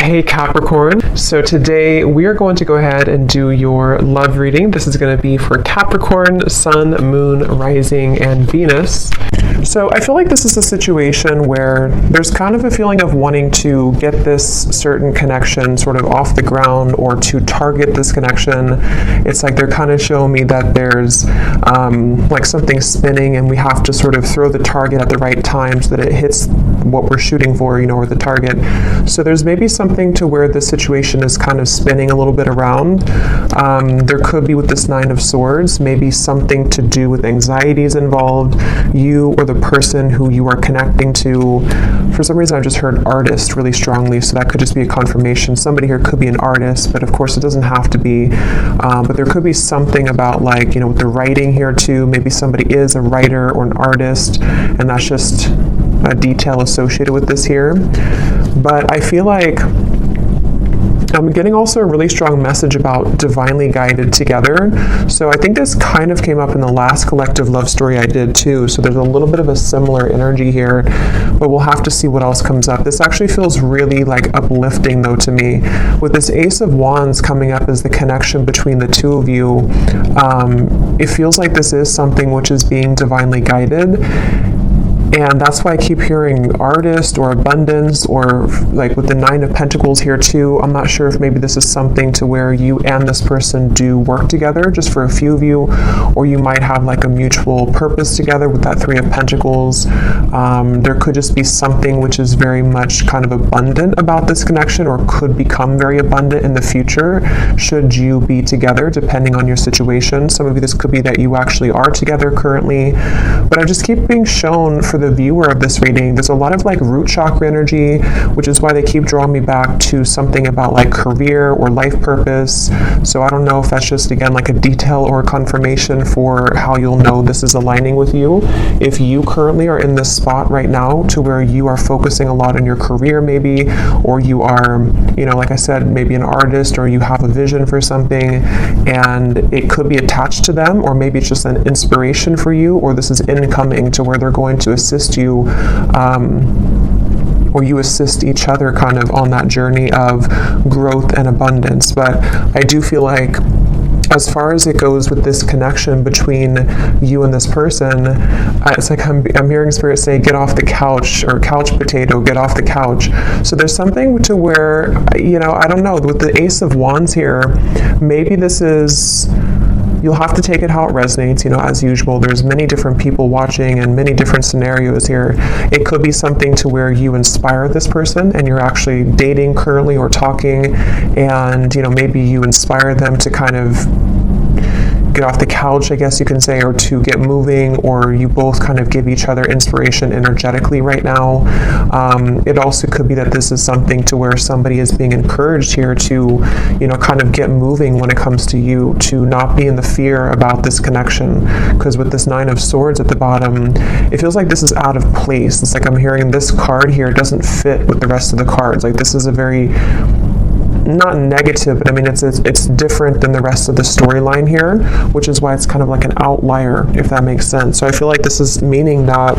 Hey Capricorn, so today we are going to go ahead and do your love reading. This is going to be for Capricorn, Sun, Moon, Rising, and Venus. So I feel like this is a situation where there's kind of a feeling of wanting to get this certain connection sort of off the ground or to target this connection. It's like they're kind of showing me that there's like something spinning and we have to sort of throw the target at the right time so that it hits what we're shooting for, or the target. So there's maybe something to where the situation is kind of spinning a little bit around. There could be with this Nine of Swords, maybe something to do with anxieties involved. You or the person who you are connecting to, for some reason I just heard artist really strongly, so that could just be a confirmation. Somebody here could be an artist, but of course it doesn't have to be. But there could be something about like, with the writing here too. Maybe somebody is a writer or an artist, and that's just a detail associated with this here. But I feel like I'm getting also a really strong message about divinely guided together. So I think this kind of came up in the last collective love story I did too. So there's a little bit of a similar energy here, but we'll have to see what else comes up. This actually feels really like uplifting though to me. With this Ace of Wands coming up as the connection between the two of you, it feels like this is something which is being divinely guided. And that's why I keep hearing artist or abundance, or like with the Nine of Pentacles here too. I'm not sure if maybe this is something to where you and this person do work together, just for a few of you, or you might have like a mutual purpose together with that Three of Pentacles. There could just be something which is very much kind of abundant about this connection, or could become very abundant in the future should you be together, depending on your situation. Some of you, this could be that you actually are together currently, but I just keep being shown for the viewer of this reading, there's a lot of like root chakra energy, which is why they keep drawing me back to something about like career or life purpose. So I don't know if that's just again like a detail or a confirmation for how you'll know this is aligning with you. If you currently are in this spot right now to where you are focusing a lot on your career maybe, or you are, like I said, maybe an artist, or you have a vision for something and it could be attached to them, or maybe it's just an inspiration for you, or this is incoming to where they're going to assist you, or you assist each other kind of on that journey of growth and abundance. But I do feel like as far as it goes with this connection between you and this person, it's like I'm hearing Spirit say, get off the couch, or couch potato, get off the couch. So there's something to where, I don't know, with the Ace of Wands here, maybe this is, you'll have to take it how it resonates, as usual. There's many different people watching and many different scenarios here. It could be something to where you inspire this person and you're actually dating currently or talking, and, maybe you inspire them to kind of get off the couch, I guess you can say, or to get moving, or you both kind of give each other inspiration energetically right now. It also could be that this is something to where somebody is being encouraged here to, kind of get moving when it comes to you, to not be in the fear about this connection. Because with this Nine of Swords at the bottom, it feels like this is out of place. It's like I'm hearing this card here doesn't fit with the rest of the cards. Like this is a very, not negative, but I mean it's different than the rest of the storyline here, which is why it's kind of like an outlier, if that makes sense. So I feel like this is meaning that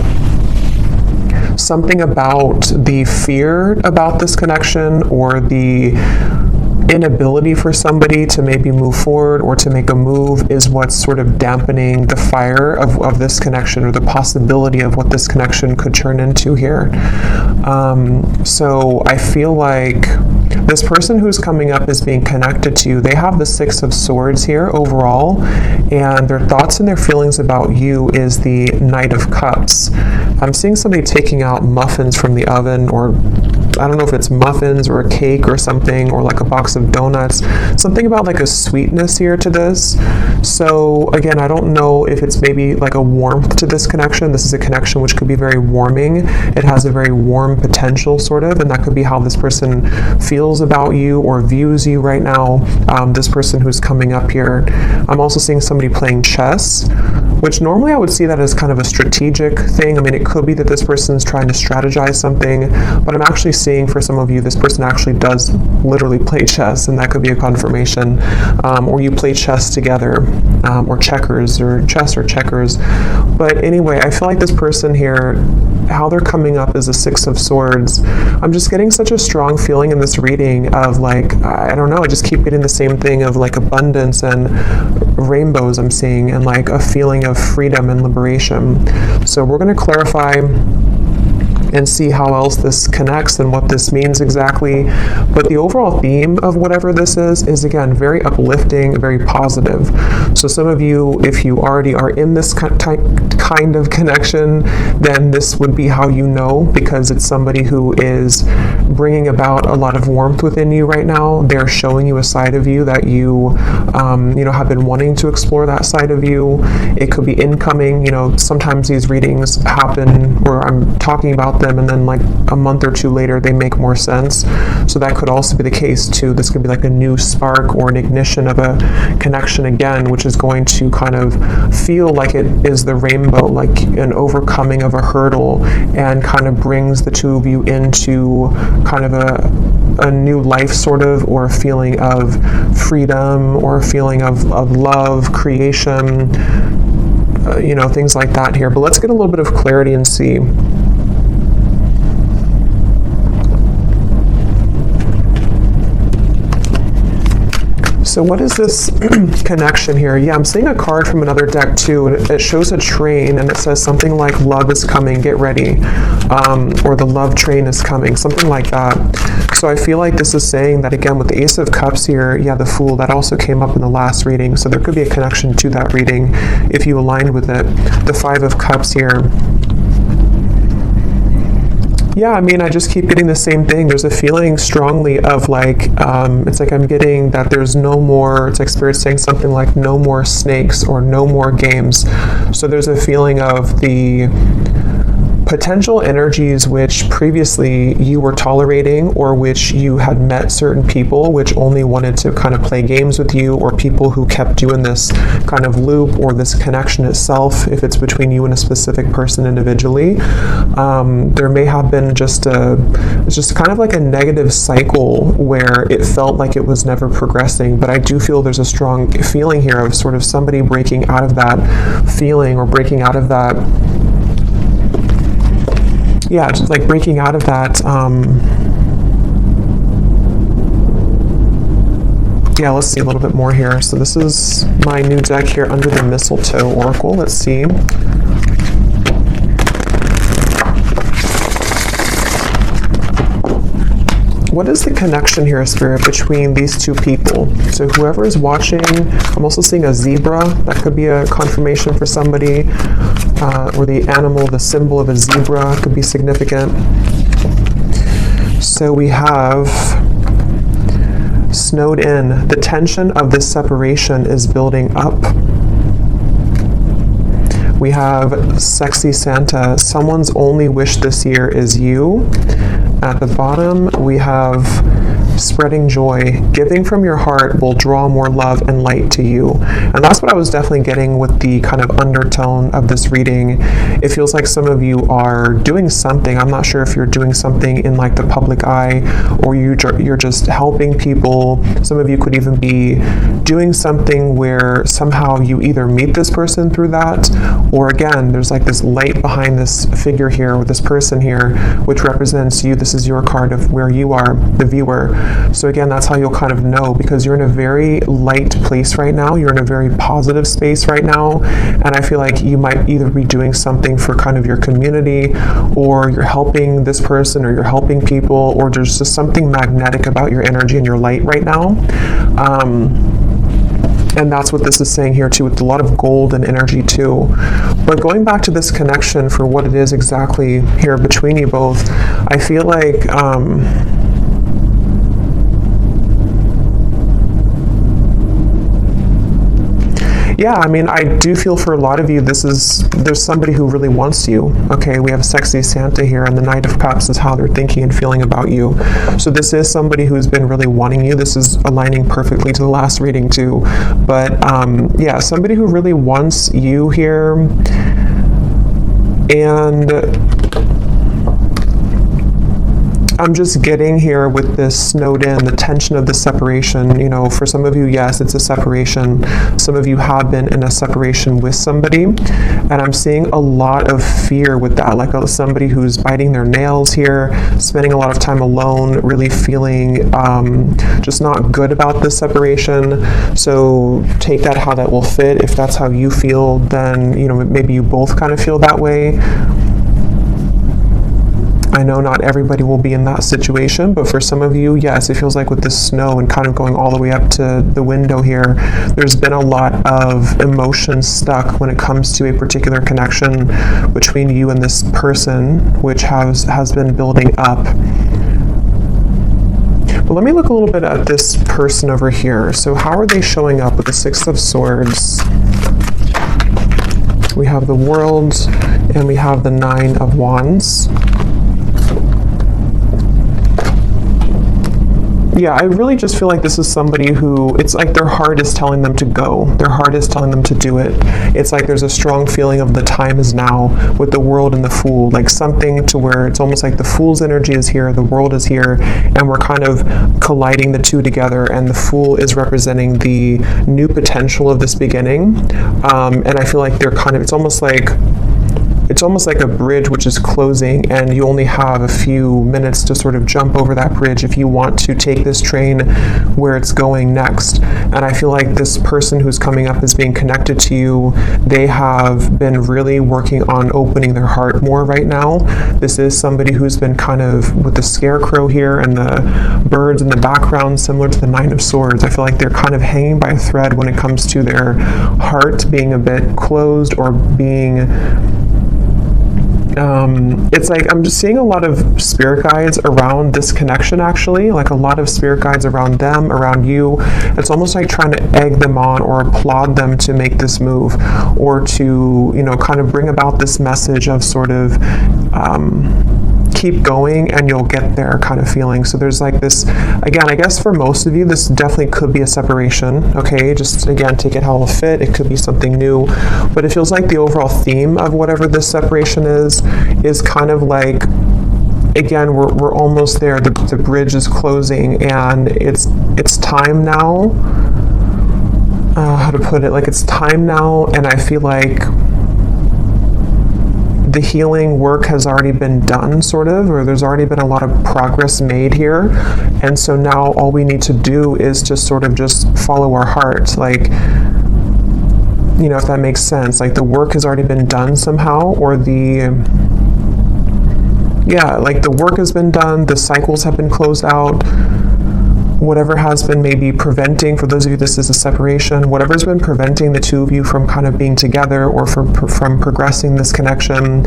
something about the fear about this connection, or the inability for somebody to maybe move forward or to make a move, is what's sort of dampening the fire of this connection, or the possibility of what this connection could turn into here. So I feel like this person who's coming up is being connected to you. They have the Six of Swords here overall, and their thoughts and their feelings about you is the Knight of Cups. I'm seeing somebody taking out muffins from the oven, or I don't know if it's muffins or a cake or something, or like a box of donuts. Something about like a sweetness here to this. So again, I don't know if it's maybe like a warmth to this connection. This is a connection which could be very warming. It has a very warm potential sort of, and that could be how this person feels about you or views you right now. This person who's coming up here. I'm also seeing somebody playing chess, which normally I would see that as kind of a strategic thing. I mean, it could be that this person is trying to strategize something, but I'm actually seeing for some of you, this person actually does literally play chess, and that could be a confirmation. Or you play chess together, or checkers, or chess or checkers. But anyway, I feel like this person here, how they're coming up is a Six of Swords. I'm just getting such a strong feeling in this reading of like, I don't know, I just keep getting the same thing of like abundance and rainbows I'm seeing, and like a feeling of freedom and liberation. So we're going to clarify and see how else this connects and what this means exactly. But the overall theme of whatever this is again, very uplifting, very positive. So some of you, if you already are in this kind of connection, then this would be how you know, because it's somebody who is bringing about a lot of warmth within you right now. They're showing you a side of you that you, have been wanting to explore that side of you. It could be incoming. Sometimes these readings happen where I'm talking about them, and then like a month or two later they make more sense. So that could also be the case too. This could be like a new spark or an ignition of a connection again, which is going to kind of feel like it is the rainbow, like an overcoming of a hurdle, and kind of brings the two of you into kind of a new life sort of, or a feeling of freedom, or a feeling of love, creation, things like that here. But let's get a little bit of clarity and see. So what is this connection here? Yeah, I'm seeing a card from another deck too, and it shows a train, and it says something like love is coming, get ready, or the love train is coming, something like that. So I feel like this is saying that again with the Ace of Cups here, yeah, the Fool, that also came up in the last reading, so there could be a connection to that reading if you aligned with it. The Five of Cups here. Yeah, I mean, I just keep getting the same thing. There's a feeling strongly of like, it's like I'm getting that there's no more, it's like Spirit saying something like no more snakes or no more games. So there's a feeling of the potential energies which previously you were tolerating, or which you had met certain people which only wanted to kind of play games with you, or people who kept you in this kind of loop, or this connection itself, if it's between you and a specific person individually. There may have been it's just kind of like a negative cycle where it felt like it was never progressing. But I do feel there's a strong feeling here of sort of somebody breaking out of that feeling, or breaking out of that, yeah, just like breaking out of that, yeah, let's see a little bit more here. So this is my new deck here, Under the Mistletoe Oracle. Let's see. What is the connection here, Spirit, between these two people? So whoever is watching, I'm also seeing a zebra. That could be a confirmation for somebody. Or the animal, the symbol of a zebra could be significant. So we have snowed in. The tension of this separation is building up. We have Sexy Santa. Someone's only wish this year is you. At the bottom, we have Spreading Joy. Giving from your heart will draw more love and light to you. And that's what I was definitely getting with the kind of undertone of this reading. It feels like some of you are doing something. I'm not sure if you're doing something in like the public eye, or you're just helping people. Some of you could even be doing something where somehow you either meet this person through that, or again, there's like this light behind this figure here, with this person here, which represents you. This is your card of where you are, the viewer. So again, that's how you'll kind of know, because you're in a very light place right now. You're in a very positive space right now. And I feel like you might either be doing something for kind of your community, or you're helping this person, or you're helping people, or there's just something magnetic about your energy and your light right now. And that's what this is saying here too, with a lot of gold and energy too. But going back to this connection for what it is exactly here between you both, I feel like Yeah, I mean, I do feel for a lot of you, there's somebody who really wants you. Okay, we have sexy Santa here, and the Knight of Cups is how they're thinking and feeling about you. So this is somebody who's been really wanting you. This is aligning perfectly to the last reading too. But yeah, somebody who really wants you here. And I'm just getting here with this snowed in, the tension of the separation. You know, for some of you, yes, it's a separation. Some of you have been in a separation with somebody. And I'm seeing a lot of fear with that, like somebody who's biting their nails here, spending a lot of time alone, really feeling just not good about this separation. So take that how that will fit. If that's how you feel, then, you know, maybe you both kind of feel that way. I know not everybody will be in that situation, but for some of you, yes, it feels like with the snow and kind of going all the way up to the window here, there's been a lot of emotion stuck when it comes to a particular connection between you and this person, which has been building up. But let me look a little bit at this person over here. So how are they showing up with the Six of Swords? We have the World and we have the Nine of Wands. Yeah, I really just feel like this is somebody who, it's like their heart is telling them to go. Their heart is telling them to do it. It's like there's a strong feeling of the time is now with the World and the Fool, like something to where it's almost like the Fool's energy is here, the World is here, and we're kind of colliding the two together, and the Fool is representing the new potential of this beginning. And I feel like they're kind of, it's almost like a bridge which is closing, and you only have a few minutes to sort of jump over that bridge if you want to take this train where it's going next. And I feel like this person who's coming up is being connected to you. They have been really working on opening their heart more right now. This is somebody who's been kind of with the scarecrow here and the birds in the background, similar to the Nine of Swords. I feel like they're kind of hanging by a thread when it comes to their heart being a bit closed or being it's like I'm just seeing a lot of spirit guides around this connection, actually, like a lot of spirit guides around them, around you. It's almost like trying to egg them on or applaud them to make this move, or to, you know, kind of bring about this message of sort of keep going and you'll get there kind of feeling. So there's like this, again, I guess for most of you, this definitely could be a separation, okay? Just, again, take it how it'll fit. It could be something new, but it feels like the overall theme of whatever this separation is kind of like, again, we're almost there. The bridge is closing, and it's time now. How to put it? Like, it's time now, and I feel like the healing work has already been done, sort of, or there's already been a lot of progress made here. And so now all we need to do is just sort of just follow our heart. Like, you know, if that makes sense. Like, the work has already been done somehow, or like the work has been done, the cycles have been closed out. Whatever has been maybe preventing, for those of you this is a separation, whatever's been preventing the two of you from kind of being together or from progressing this connection,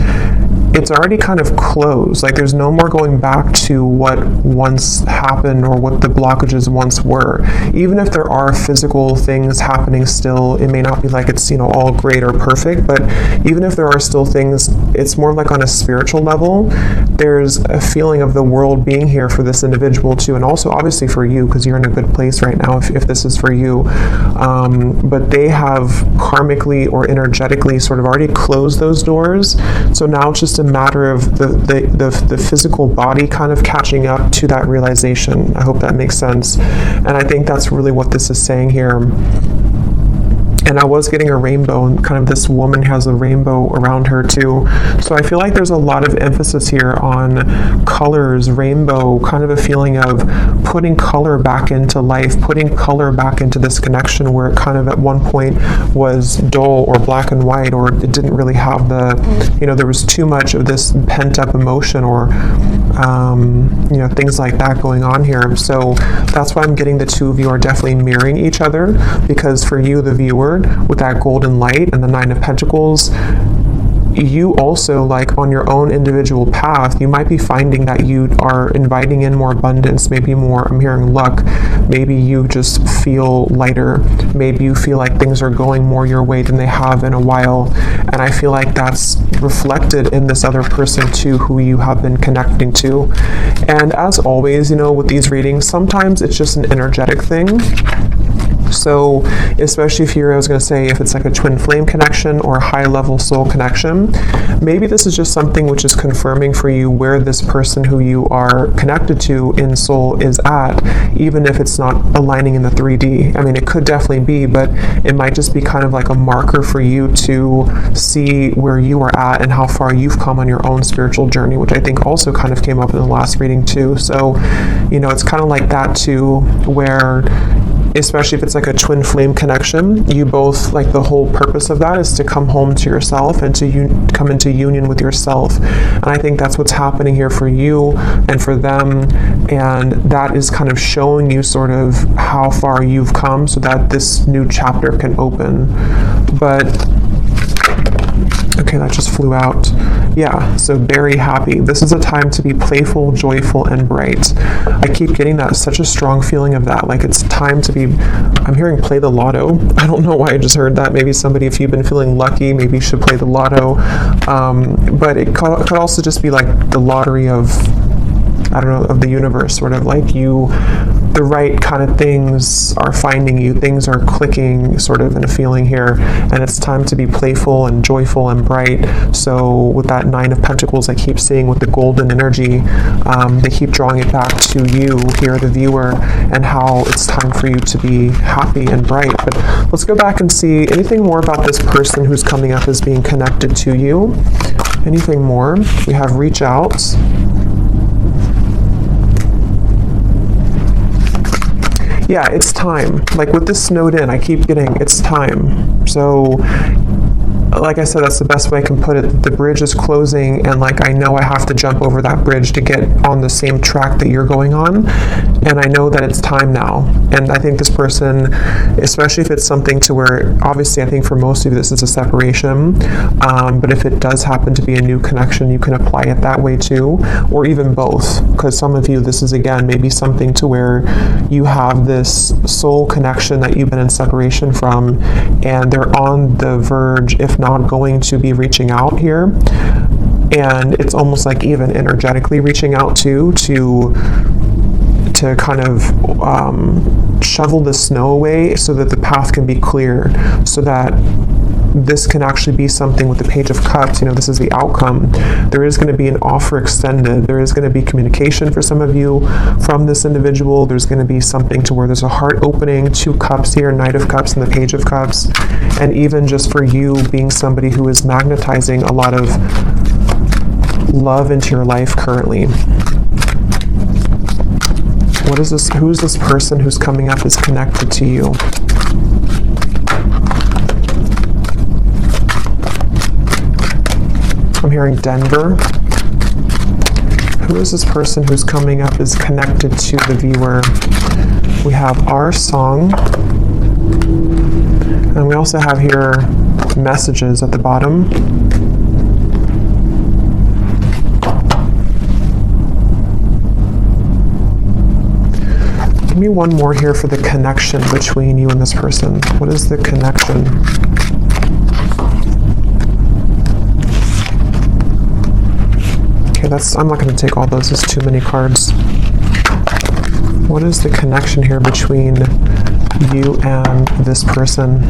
it's already kind of closed. Like, there's no more going back to what once happened or what the blockages once were. Even if there are physical things happening still, it may not be like it's, you know, all great or perfect, but even if there are still things, it's more like on a spiritual level. There's a feeling of the world being here for this individual too, and also obviously for you, because you're in a good place right now if this is for you. But they have karmically or energetically sort of already closed those doors. So now it's just a matter of the physical body kind of catching up to that realization. I hope that makes sense. And I think that's really what this is saying here. And I was getting a rainbow, and kind of this woman has a rainbow around her too. So I feel like there's a lot of emphasis here on colors, rainbow, kind of a feeling of putting color back into life, putting color back into this connection where it kind of at one point was dull or black and white, or it didn't really have the, you know, there was too much of this pent up emotion or, you know, things like that going on here. So that's why I'm getting the two of you are definitely mirroring each other, because for you, the viewer, with that golden light and the Nine of Pentacles, you also, like on your own individual path, you might be finding that you are inviting in more abundance, maybe more, I'm hearing luck. Maybe you just feel lighter. Maybe you feel like things are going more your way than they have in a while. And I feel like that's reflected in this other person too, who you have been connecting to. And as always, you know, with these readings, sometimes it's just an energetic thing. So especially if you're, I was going to say, if it's like a twin flame connection or a high level soul connection, maybe this is just something which is confirming for you where this person who you are connected to in soul is at, even if it's not aligning in the 3D. I mean, it could definitely be, but it might just be kind of like a marker for you to see where you are at and how far you've come on your own spiritual journey, which I think also kind of came up in the last reading too. So, you know, it's kind of like that too, where especially if it's like a twin flame connection, you both, like the whole purpose of that is to come home to yourself and to come into union with yourself. And I think that's what's happening here for you and for them. And that is kind of showing you sort of how far you've come so that this new chapter can open. But okay, that just flew out. Yeah, so very happy. This is a time to be playful, joyful, and bright. I keep getting that, such a strong feeling of that. Like it's time to be, I'm hearing play the lotto. I don't know why I just heard that. Maybe somebody, if you've been feeling lucky, maybe you should play the lotto. But it could also just be like the lottery of, I don't know, of the universe, sort of like you, the right kind of things are finding you, things are clicking sort of in a feeling here, and it's time to be playful and joyful and bright. So with that 9 of Pentacles I keep seeing with the golden energy, they keep drawing it back to you here, the viewer, and how it's time for you to be happy and bright. But let's go back and see anything more about this person who's coming up as being connected to you. Anything more? We have reach out. Yeah, it's time. Like with this snowed in, I keep getting, it's time. So, like I said, that's the best way I can put it. The bridge is closing, and like I know I have to jump over that bridge to get on the same track that you're going on, and I know that it's time now. And I think this person, especially if it's something to where, obviously I think for most of you this is a separation, but if it does happen to be a new connection, you can apply it that way too, or even both, because some of you, this is again maybe something to where you have this soul connection that you've been in separation from, and they're on the verge, if not going to be reaching out here. And it's almost like even energetically reaching out to kind of shovel the snow away so that the path can be clear, so that this can actually be something with the Page of Cups. You know, this is the outcome. There is going to be an offer extended. There is going to be communication for some of you from this individual. There's going to be something to where there's a heart opening, 2 cups here, Knight of Cups and the Page of Cups. And even just for you being somebody who is magnetizing a lot of love into your life currently. What is this? Who's this person who's coming up is connected to you? I'm hearing Denver. Who is this person who's coming up is connected to the viewer? We have our song. And we also have here messages at the bottom. Give me one more here for the connection between you and this person. What is the connection? Okay, I'm not going to take all those. There's too many cards. What is the connection here between you and this person?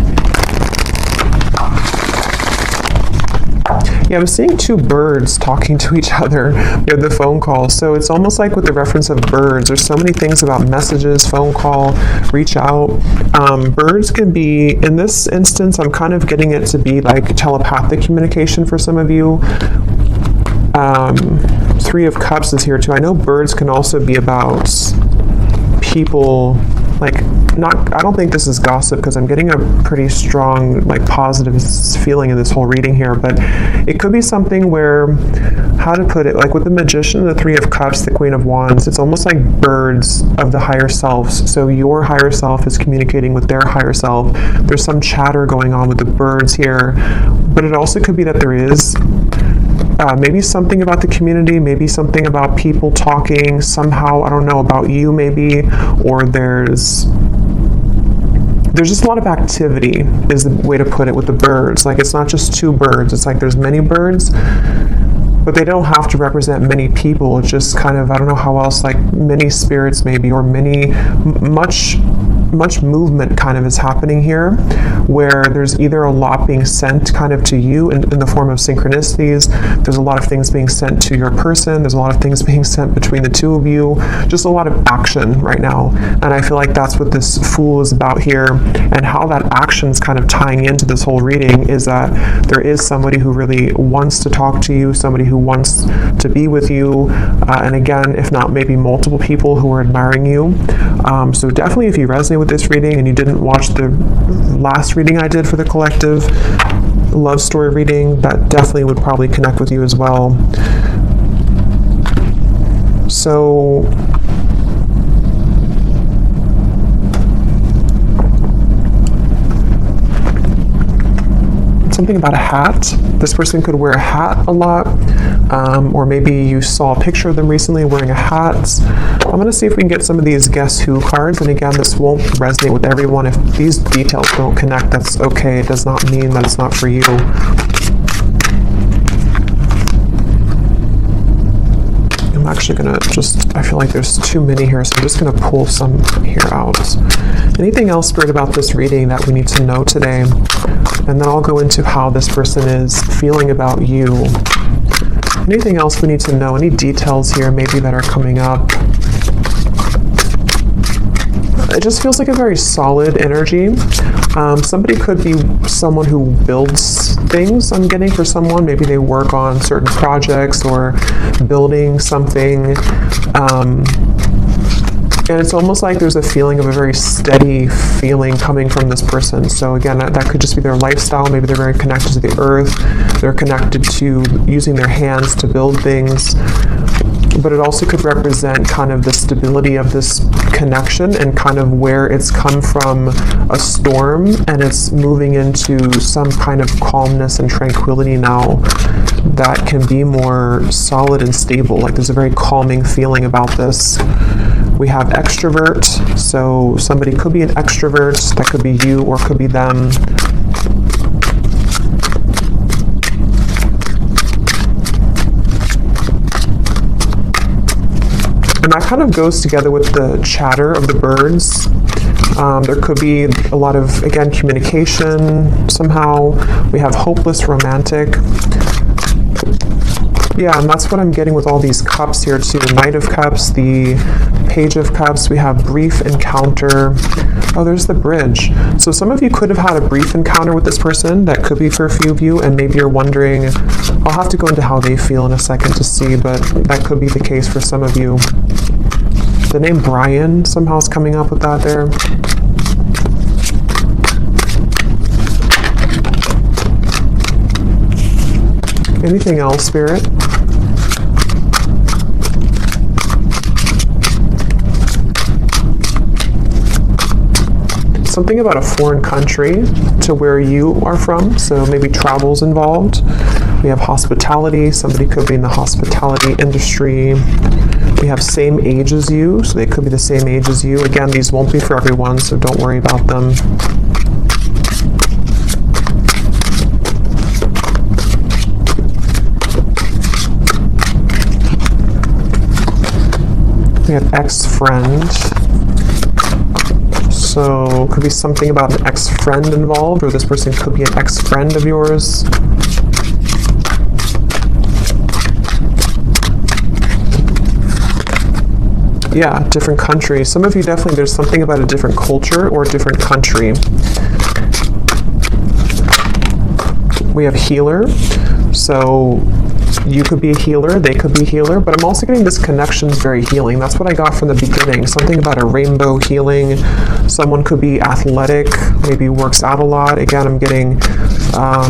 Yeah, I was seeing 2 birds talking to each other in the phone call. So it's almost like with the reference of birds, there's so many things about messages, phone call, reach out. Birds can be, in this instance, I'm kind of getting it to be like telepathic communication for some of you. 3 of Cups is here too. I know birds can also be about people like, not, I don't think this is gossip because I'm getting a pretty strong, like, positive feeling in this whole reading here, but it could be something where, how to put it, like with the Magician, the Three of Cups, the Queen of Wands, it's almost like birds of the higher selves. So your higher self is communicating with their higher self. There's some chatter going on with the birds here, but it also could be that there is maybe something about the community, maybe something about people talking somehow, I don't know, about you maybe, or there's just a lot of activity is the way to put it with the birds. Like, it's not just two birds, it's like there's many birds, but they don't have to represent many people. It's just kind of, I don't know how else, like many spirits maybe, or much movement kind of is happening here, where there's either a lot being sent kind of to you in the form of synchronicities. There's a lot of things being sent to your person. There's a lot of things being sent between the two of you. Just a lot of action right now. And I feel like that's what this Fool is about here, and how that action's kind of tying into this whole reading is that there is somebody who really wants to talk to you, somebody who wants to be with you, and again, if not maybe multiple people who are admiring you. So definitely, if you resonate with this reading and you didn't watch the last reading I did for the collective love story reading, that definitely would probably connect with you as well. So something about a hat. This person could wear a hat a lot, or maybe you saw a picture of them recently wearing a hat. I'm going to see if we can get some of these Guess Who cards, and again, this won't resonate with everyone. If these details don't connect, that's okay. It does not mean that it's not for you. I'm actually going to I feel like there's too many here, so I'm just going to pull some here out. Anything else, Spirit, about this reading that we need to know today? And then I'll go into how this person is feeling about you. Anything else we need to know? Any details here maybe that are coming up? It just feels like a very solid energy. Somebody could be someone who builds things, I'm getting, for someone. Maybe they work on certain projects or building something. And it's almost like there's a feeling of a very steady feeling coming from this person. So again, that could just be their lifestyle. Maybe they're very connected to the earth. They're connected to using their hands to build things. But it also could represent kind of the stability of this connection and kind of where it's come from a storm and it's moving into some kind of calmness and tranquility now that can be more solid and stable. Like, there's a very calming feeling about this. We have extrovert, so somebody could be an extrovert. That could be you or could be them. And that kind of goes together with the chatter of the birds. There could be a lot of, again, communication somehow. We have hopeless romantic. Yeah, and that's what I'm getting with all these cups here too. Knight of Cups, the Page of Cups. We have brief encounter. Oh, there's the bridge. So some of you could have had a brief encounter with this person. That could be for a few of you, and maybe you're wondering, I'll have to go into how they feel in a second to see, but that could be the case for some of you. The name Brian somehow is coming up with that there. Anything else, Spirit? Something about a foreign country to where you are from, so maybe travel's involved. We have hospitality. Somebody could be in the hospitality industry. We have same age as you, so they could be the same age as you. Again, these won't be for everyone, so don't worry about them. We have ex-friend. So could be something about an ex-friend involved, or this person could be an ex-friend of yours. Yeah, different country. Some of you definitely, there's something about a different culture or a different country. We have healer. So You could be a healer, they could be a healer, but I'm also getting this connection's very healing. That's what I got from the beginning. Something about a rainbow healing. Someone could be athletic, maybe works out a lot. Again, I'm getting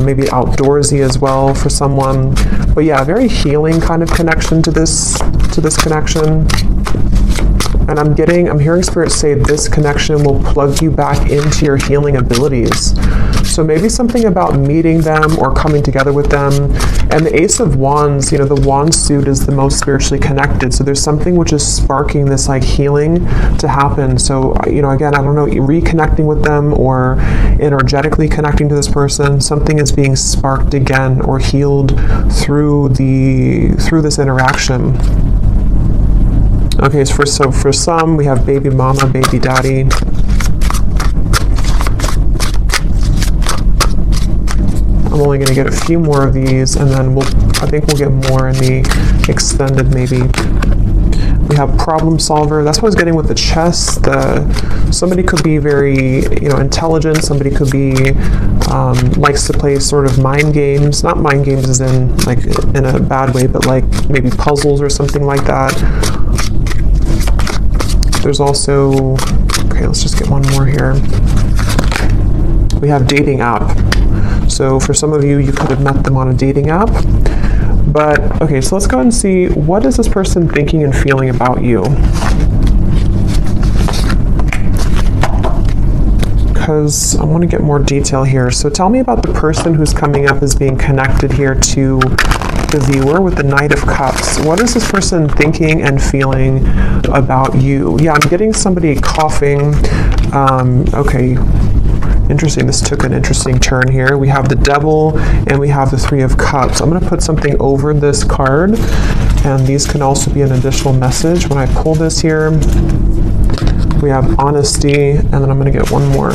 maybe outdoorsy as well for someone. But yeah, very healing kind of connection to this connection. And I'm hearing Spirit say this connection will plug you back into your healing abilities. So maybe something about meeting them or coming together with them. And the Ace of Wands, the wand suit is the most spiritually connected. So there's something which is sparking this like healing to happen. So, again, I don't know, reconnecting with them or energetically connecting to this person, something is being sparked again or healed through this interaction. Okay, so for some, we have baby mama, baby daddy. I'm only going to get a few more of these, and then I think we'll get more in the extended maybe. We have problem solver. That's what I was getting with the chess. Somebody could be very, intelligent. Somebody could be likes to play sort of mind games. Not mind games as in like in a bad way, but like maybe puzzles or something like that. There's also, okay, let's just get one more here. We have dating app. So for some of you, you could have met them on a dating app. But, okay, so let's go ahead and see, what is this person thinking and feeling about you? Because I want to get more detail here. So tell me about the person who's coming up as being connected here to the viewer with the Knight of Cups. What is this person thinking and feeling about you? Yeah, I'm getting somebody coughing. Okay. Interesting. This took an interesting turn here. We have the Devil and we have the Three of Cups. I'm going to put something over this card, and these can also be an additional message. When I pull this here, we have honesty, and then I'm going to get one more.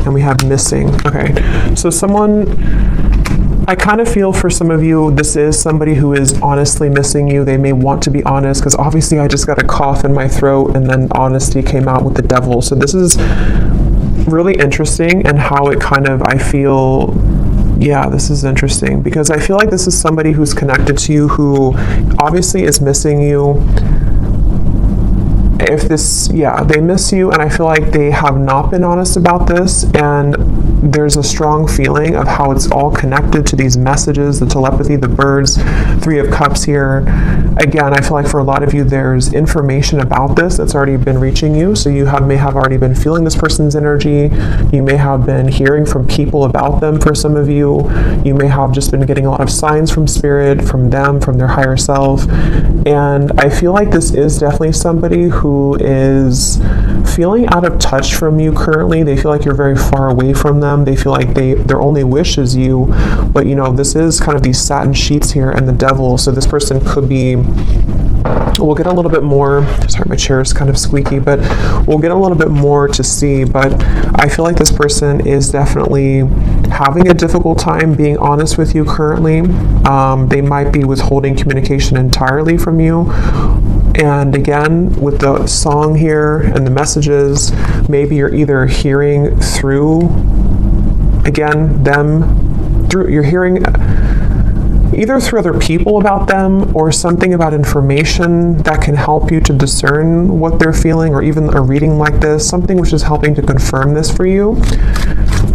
And we have missing. Okay, so I kind of feel for some of you, this is somebody who is honestly missing you. They may want to be honest, because obviously I just got a cough in my throat, and then honesty came out with the Devil. So this is really interesting, and how it kind of, I feel, yeah, this is interesting, because I feel like this is somebody who's connected to you who obviously is missing you. They miss you, and I feel like they have not been honest about this, and there's a strong feeling of how it's all connected to these messages, the telepathy, the birds, Three of Cups here. Again, I feel like for a lot of you, there's information about this that's already been reaching you, so you may have already been feeling this person's energy. You may have been hearing from people about them for some of you. You may have just been getting a lot of signs from Spirit, from them, from their higher self, and I feel like this is definitely somebody who is feeling out of touch from you currently. They feel like you're very far away from them. They feel like their only wish is you, but this is kind of these satin sheets here and the Devil, so this person could be, we'll get a little bit more, sorry, my chair is kind of squeaky, but we'll get a little bit more to see, but I feel like this person is definitely having a difficult time being honest with you currently. They might be withholding communication entirely from you. And again, with the song here and the messages, maybe you're either hearing through, again, you're hearing either through other people about them, or something about information that can help you to discern what they're feeling, or even a reading like this, something which is helping to confirm this for you.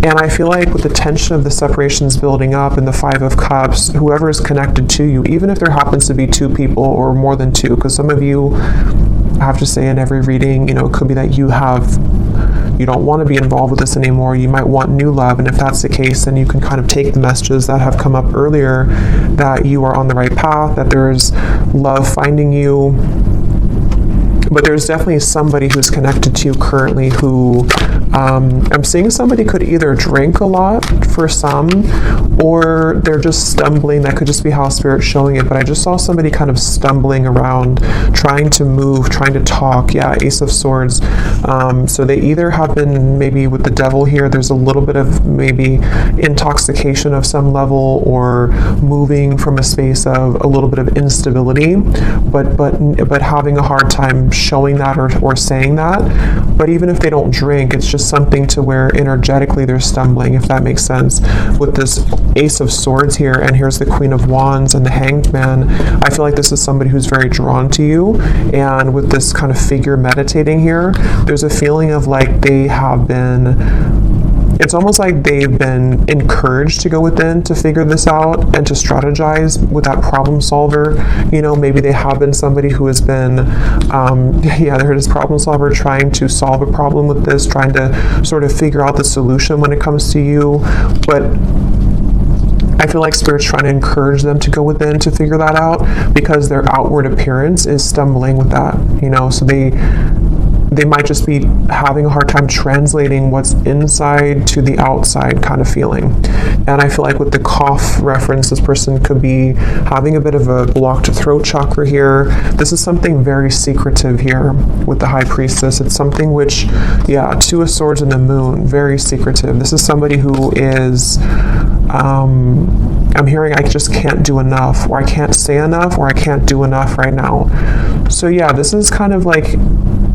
And I feel like with the tension of the separations building up and the Five of Cups, whoever is connected to you, even if there happens to be two people or more than two, because some of you, I have to say in every reading, it could be that you don't want to be involved with this anymore. You might want new love, and if that's the case, then you can kind of take the messages that have come up earlier, that you are on the right path, that there's love finding you. But there's definitely somebody who's connected to you currently who, I'm seeing somebody could either drink a lot for some, or they're just stumbling. That could just be how Spirit's showing it. But I just saw somebody kind of stumbling around, trying to move, trying to talk. Yeah, Ace of Swords. So they either have been, maybe with the Devil here, there's a little bit of maybe intoxication of some level, or moving from a space of a little bit of instability, but having a hard time showing that or saying that. But even if they don't drink, it's just something to where energetically they're stumbling, if that makes sense. With this Ace of Swords here, and here's the Queen of Wands and the Hanged Man, I feel like this is somebody who's very drawn to you. And with this kind of figure meditating here, there's a feeling of like they have been, it's almost like they've been encouraged to go within to figure this out and to strategize with that problem solver. You know, maybe they have been somebody who has been, they're this problem solver trying to solve a problem with this, trying to sort of figure out the solution when it comes to you. But I feel like Spirit's trying to encourage them to go within to figure that out, because their outward appearance is stumbling with that, you know, so they might just be having a hard time translating what's inside to the outside kind of feeling. And I feel like with the cough reference, this person could be having a bit of a blocked throat chakra here. This is something very secretive here with the High Priestess. It's something which, yeah, Two of Swords and the Moon, very secretive. This is somebody who is, I'm hearing I just can't do enough, or I can't say enough, or I can't do enough right now. So yeah, this is kind of like,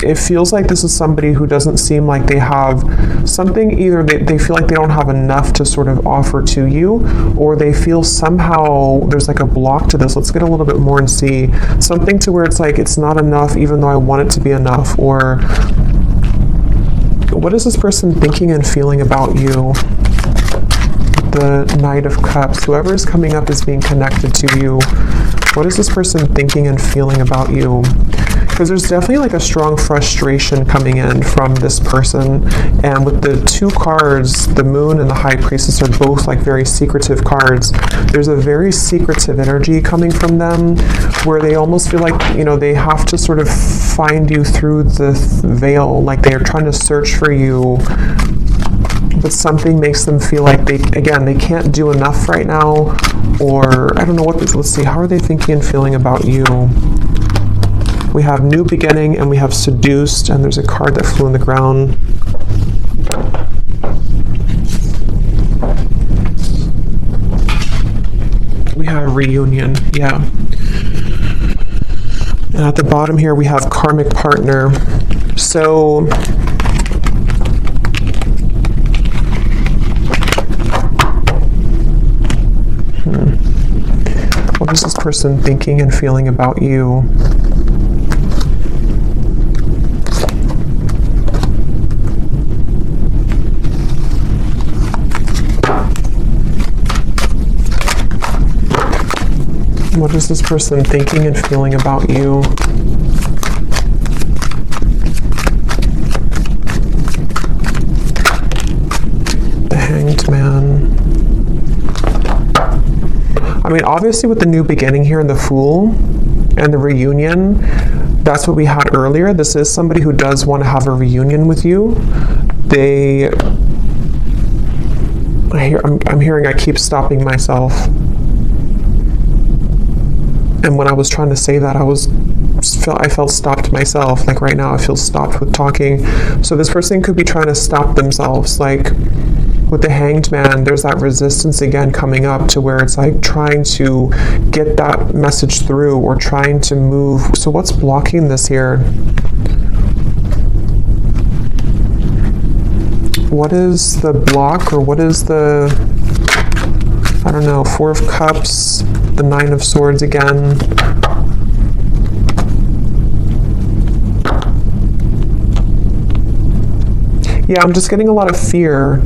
it feels like this is somebody who doesn't seem like they have something, either they feel like they don't have enough to sort of offer to you, or they feel somehow there's like a block to this. Let's get a little bit more and see something to where it's like it's not enough even though I want it to be enough. Or what is this person thinking and feeling about you? The Knight of Cups, whoever is coming up is being connected to you. What is this person thinking and feeling about you? Because there's definitely like a strong frustration coming in from this person. And with the two cards, the Moon and the High Priestess are both like very secretive cards. There's a very secretive energy coming from them where they almost feel like, you know, they have to sort of find you through the veil, like they are trying to search for you. But something makes them feel like they can't do enough right now, or I don't know what this, let's see, how are they thinking and feeling about you? We have New Beginning and we have Seduced, and there's a card that flew on the ground. We have Reunion, yeah. And at the bottom here we have Karmic Partner. So what is this person thinking and feeling about you? What is this person thinking and feeling about you? The Hanged Man. I mean, obviously with the New Beginning here and the Fool and the Reunion, that's what we had earlier. This is somebody who does want to have a reunion with you. I'm hearing I keep stopping myself. And when I was trying to say that, I felt stopped myself. Like right now, I feel stopped with talking. So this person could be trying to stop themselves. Like with the Hanged Man, there's that resistance again coming up to where it's like trying to get that message through or trying to move. So what's blocking this here? What is the block, or what is the, I don't know, Four of Cups, the Nine of Swords again. Yeah, I'm just getting a lot of fear.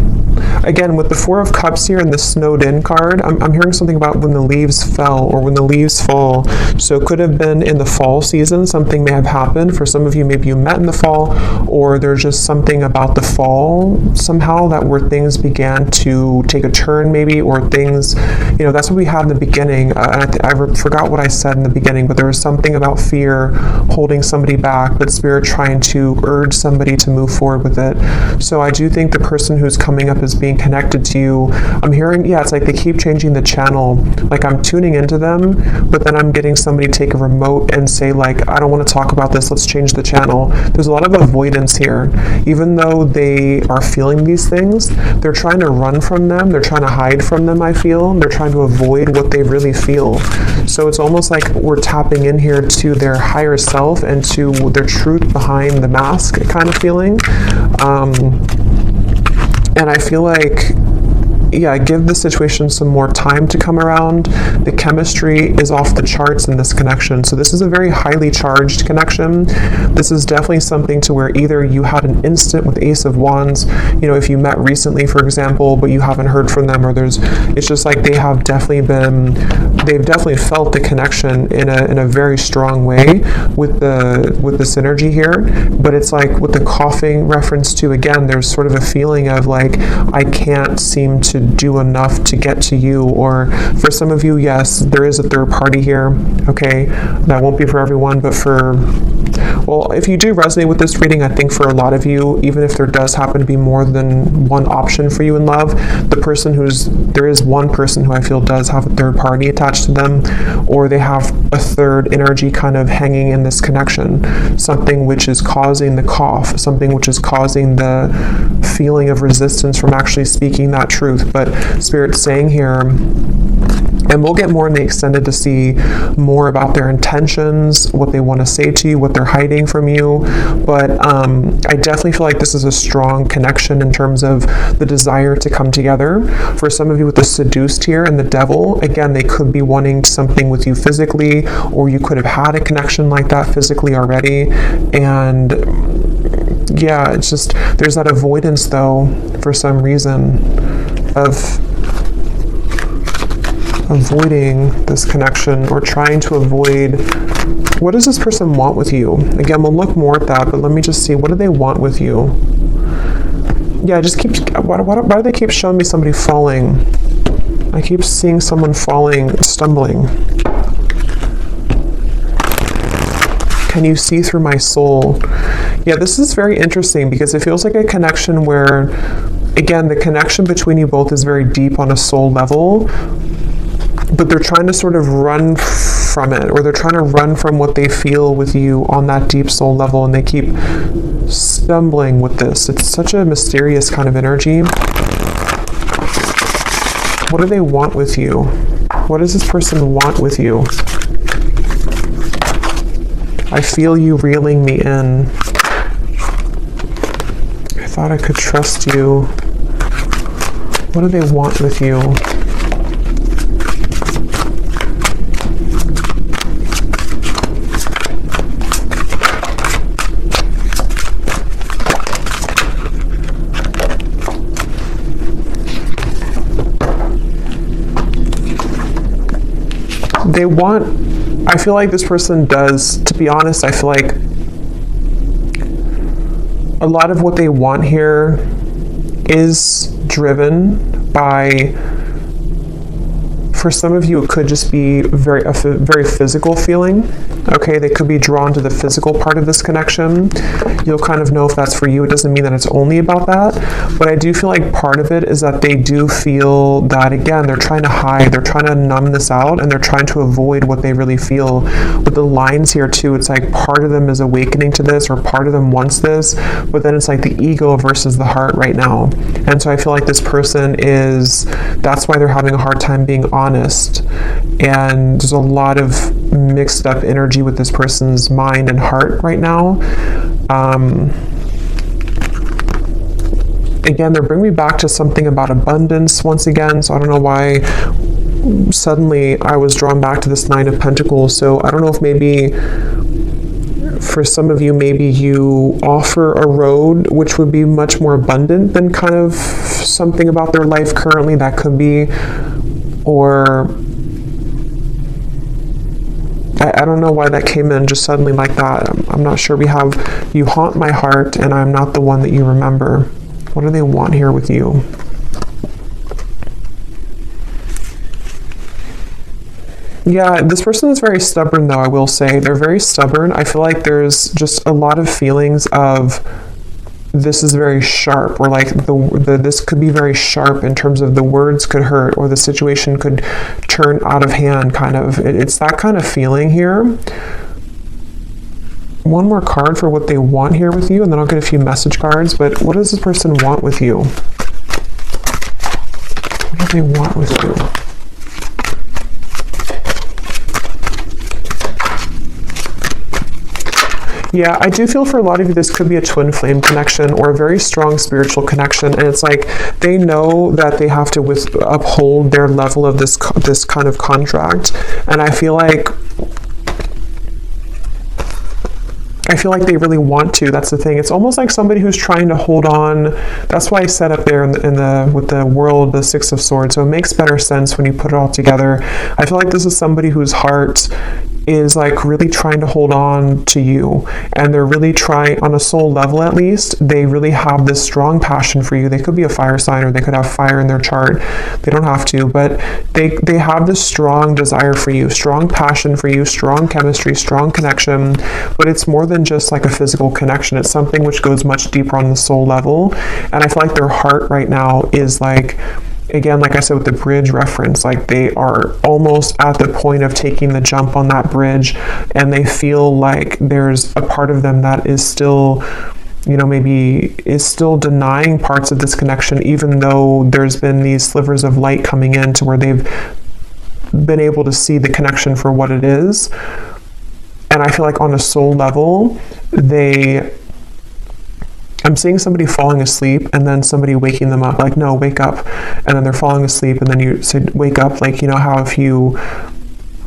Again, with the Four of Cups here and the Snowed In card, I'm hearing something about when the leaves fell or when the leaves fall. So it could have been in the fall season, something may have happened. For some of you, maybe you met in the fall, or there's just something about the fall somehow that where things began to take a turn maybe, or things, you know, that's what we had in the beginning. And I forgot what I said in the beginning, but there was something about fear holding somebody back, but Spirit trying to urge somebody to move forward with it. So I do think the person who's coming up is being connected to you. I'm hearing, yeah, it's like they keep changing the channel. Like I'm tuning into them, but then I'm getting somebody take a remote and say like, I don't want to talk about this, let's change the channel. There's a lot of avoidance here. Even though they are feeling these things, they're trying to run from them, they're trying to hide from them, I feel. They're trying to avoid what they really feel. So it's almost like we're tapping in here to their higher self and to their truth behind the mask kind of feeling. And I feel like, yeah, give the situation some more time to come around. The chemistry is off the charts in this connection. So this is a very highly charged connection. This is definitely something to where either you had an instant with Ace of Wands, you know, if you met recently, for example, but you haven't heard from them, or it's just like they've definitely felt the connection in a very strong way with the synergy here. But it's like with the coughing reference to, again, there's sort of a feeling of like, I can't seem to do enough to get to you. Or for some of you, yes, there is a third party here. Okay, that won't be for everyone, but well, if you do resonate with this reading, I think for a lot of you, even if there does happen to be more than one option for you in love, there is one person who I feel does have a third party attached to them, or they have a third energy kind of hanging in this connection, something which is causing the cough, something which is causing the feeling of resistance from actually speaking that truth. But Spirit's saying here, and we'll get more in the extended to see more about their intentions, what they want to say to you, what they're hiding from you. But I definitely feel like this is a strong connection in terms of the desire to come together. For some of you with the seduced here and the devil, again, they could be wanting something with you physically, or you could have had a connection like that physically already. And yeah, it's just, there's that avoidance though, for some reason, of avoiding this connection, or trying to avoid. What does this person want with you? Again, we'll look more at that, but let me just see, what do they want with you? Yeah, just why do they keep showing me somebody falling? I keep seeing someone falling, stumbling. Can you see through my soul? Yeah, this is very interesting because it feels like a connection where, again, the connection between you both is very deep on a soul level, but they're trying to sort of run from it, or they're trying to run from what they feel with you on that deep soul level, and they keep stumbling with this. It's such a mysterious kind of energy. What do they want with you? What does this person want with you? I feel you reeling me in. I thought I could trust you. What do they want with you? I feel like this person does, to be honest, I feel like a lot of what they want here is driven by, for some of you, it could just be a very physical feeling. Okay, they could be drawn to the physical part of this connection. You'll kind of know if that's for you. It doesn't mean that it's only about that, but I do feel like part of it is that they do feel that, again, they're trying to hide, they're trying to numb this out, and they're trying to avoid what they really feel. With the lines here too, it's like part of them is awakening to this, or part of them wants this, but then it's like the ego versus the heart right now. And so I feel like this person that's why they're having a hard time being honest. And there's a lot of mixed up energy with this person's mind and heart right now. Again, they're bringing me back to something about abundance once again. So I don't know why suddenly I was drawn back to this Nine of Pentacles. So I don't know if maybe for some of you, maybe you offer a road which would be much more abundant than kind of something about their life currently. That could be, or I don't know why that came in just suddenly like that. I'm not sure. We have, you haunt my heart and I'm not the one that you remember. What do they want here with you? Yeah, this person is very stubborn though, I will say. They're very stubborn. I feel like there's just a lot of feelings of this is very sharp, or like this could be very sharp in terms of the words could hurt, or the situation could turn out of hand, kind of. It's that kind of feeling here. One more card for what they want here with you, and then I'll get a few message cards. But what does this person want with you? What do they want with you? Yeah, I do feel for a lot of you, this could be a twin flame connection or a very strong spiritual connection. And it's like they know that they have to uphold their level of this kind of contract. And I feel like they really want to. That's the thing. It's almost like somebody who's trying to hold on. That's why I set up there with the world, the Six of Swords. So it makes better sense when you put it all together. I feel like this is somebody whose heart is like really trying to hold on to you, and they're really trying, on a soul level at least, they really have this strong passion for you. They could be a fire sign, or they could have fire in their chart. They don't have to, but they have this strong desire for you, strong passion for you, strong chemistry, strong connection. But it's more than just like a physical connection. It's something which goes much deeper on the soul level. And I feel like their heart right now is like, again, like I said with the bridge reference, like they are almost at the point of taking the jump on that bridge, and they feel like there's a part of them that is still, maybe is still denying parts of this connection, even though there's been these slivers of light coming in to where they've been able to see the connection for what it is. And I feel like on a soul level, I'm seeing somebody falling asleep and then somebody waking them up, like, no, wake up. And then they're falling asleep, and then you say, wake up. Like, how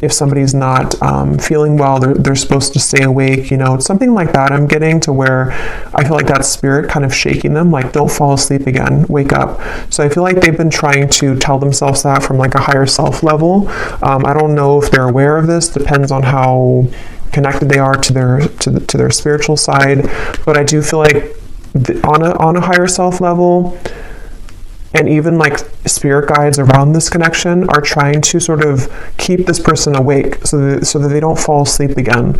if somebody's not feeling well, they're supposed to stay awake, it's something like that. I'm getting to where I feel like that spirit kind of shaking them, like, don't fall asleep again, wake up. So I feel like they've been trying to tell themselves that from like a higher self level. I don't know if they're aware of this, depends on how connected they are to their spiritual side. But I do feel like on a higher self level, and even like spirit guides around this connection are trying to sort of keep this person awake so that they don't fall asleep again,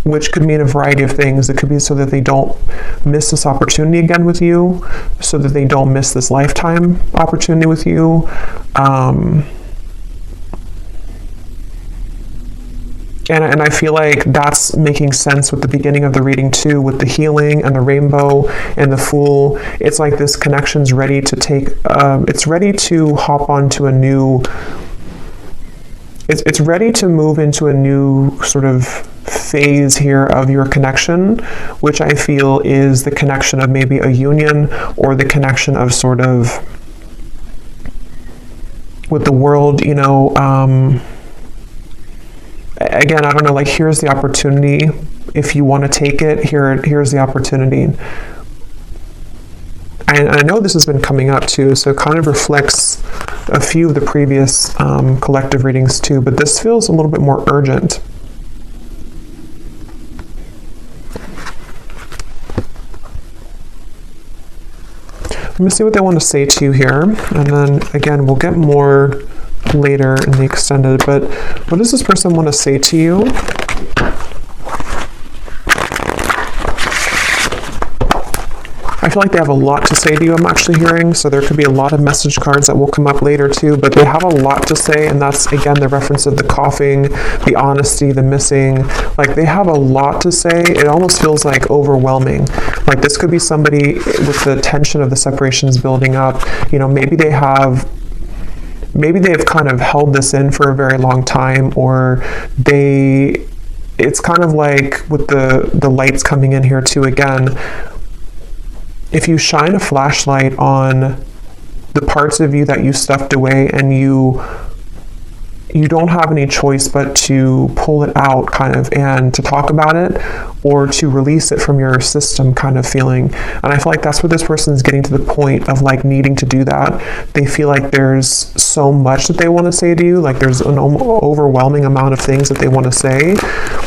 which could mean a variety of things. It could be so that they don't miss this opportunity again with you, so that they don't miss this lifetime opportunity with you. And I feel like that's making sense with the beginning of the reading too, with the healing and the rainbow and the Fool. It's like this connection's ready to take, it's ready to hop onto a new, it's ready to move into a new sort of phase here of your connection, which I feel is the connection of maybe a union, or the connection of sort of with the world, again, I don't know, like, here's the opportunity. If you want to take it, here's the opportunity. And I know this has been coming up too, so it kind of reflects a few of the previous collective readings too, but this feels a little bit more urgent. Let me see what they want to say to you here, and then again, we'll get more later in the extended. But what does this person want to say to you? I feel like they have a lot to say to you, I'm actually hearing, so there could be a lot of message cards that will come up later too, but they have a lot to say, and that's, again, the reference of the coughing, the honesty, the missing. Like, they have a lot to say. It almost feels like overwhelming. Like, this could be somebody with the tension of the separations building up. Maybe they've kind of held this in for a very long time, or it's kind of like with the lights coming in here too, again, if you shine a flashlight on the parts of you that you stuffed away, and you don't have any choice but to pull it out, kind of, and to talk about it, or to release it from your system, kind of feeling. And I feel like that's where this person is getting to the point of like needing to do that. They feel like there's so much that they want to say to you, like there's an overwhelming amount of things that they want to say,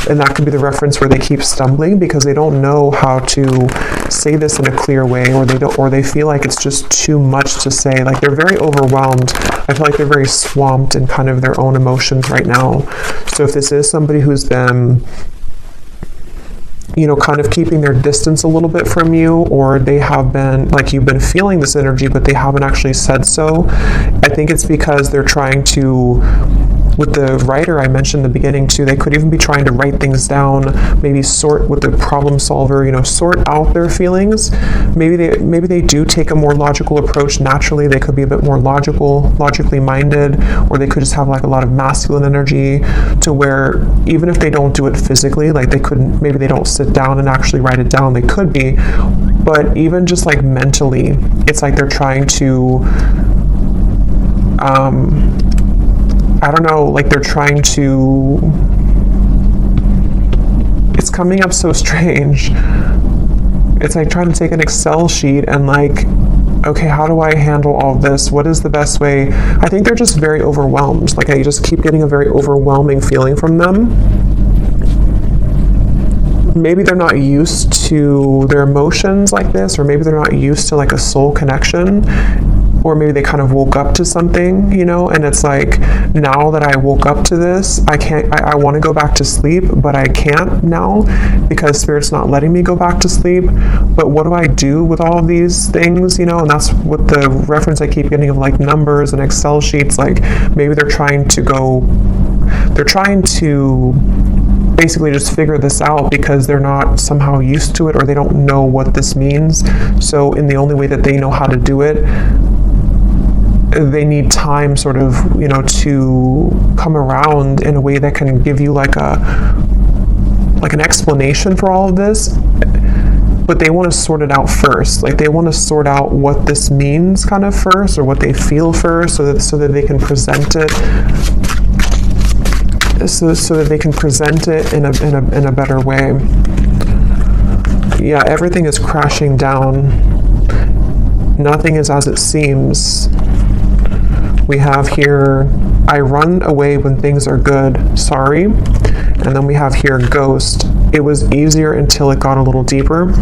and that could be the reference where they keep stumbling because they don't know how to say this in a clear way, or they feel like it's just too much to say. Like, they're very overwhelmed. I feel like they're very swamped in kind of their own emotions right now. So if this is somebody who's been kind of keeping their distance a little bit from you, or they have been, like, you've been feeling this energy, but they haven't actually said so. I think it's because they're trying to, with the writer I mentioned in the beginning too, they could even be trying to write things down, maybe sort with the problem solver, sort out their feelings. Maybe they do take a more logical approach naturally. They could be a bit more logically minded, or they could just have like a lot of masculine energy to where even if they don't do it physically, like maybe they don't sit down and actually write it down. They could be, but even just like mentally, it's like they're trying to, I don't know, like they're trying to, it's coming up so strange. It's like trying to take an Excel sheet and like, okay, how do I handle all this? What is the best way? I think they're just very overwhelmed. Like I just keep getting a very overwhelming feeling from them. Maybe they're not used to their emotions like this, or maybe they're not used to like a soul connection. Or maybe they kind of woke up to something, and it's like, now that I woke up to this, I want to go back to sleep, but I can't now because Spirit's not letting me go back to sleep. But what do I do with all of these things, and that's what the reference I keep getting of like numbers and Excel sheets. Like maybe they're trying to basically just figure this out because they're not somehow used to it, or they don't know what this means. So in the only way that they know how to do it, they need time sort of, to come around in a way that can give you like an explanation for all of this. But they want to sort it out first. Like they want to sort out what this means kind of first, or what they feel first, so that they can present it. So that they can present it in a better way. Yeah, everything is crashing down. Nothing is as it seems. We have here, I run away when things are good, sorry. And then we have here, ghost. It was easier until it got a little deeper.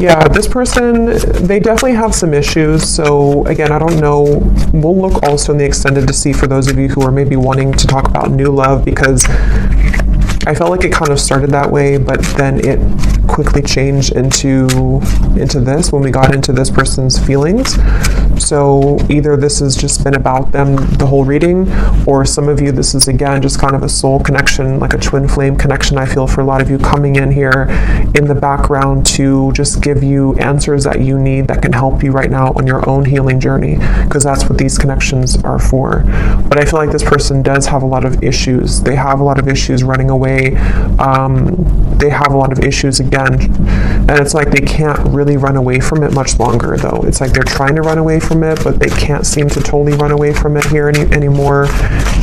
Yeah, this person, they definitely have some issues. So again, I don't know. We'll look also in the extended to see for those of you who are maybe wanting to talk about new love, because I felt like it kind of started that way, but then it quickly changed into this when we got into this person's feelings. So either this has just been about them the whole reading, or some of you, this is again just kind of a soul connection, like a twin flame connection. I feel for a lot of you coming in here in the background to just give you answers that you need that can help you right now on your own healing journey, because that's what these connections are for. But I feel like this person does have a lot of issues. They have a lot of issues running away. They have a lot of issues again, and it's like they can't really run away from it much longer though. It's like they're trying to run away from it, but they can't seem to totally run away from it here anymore.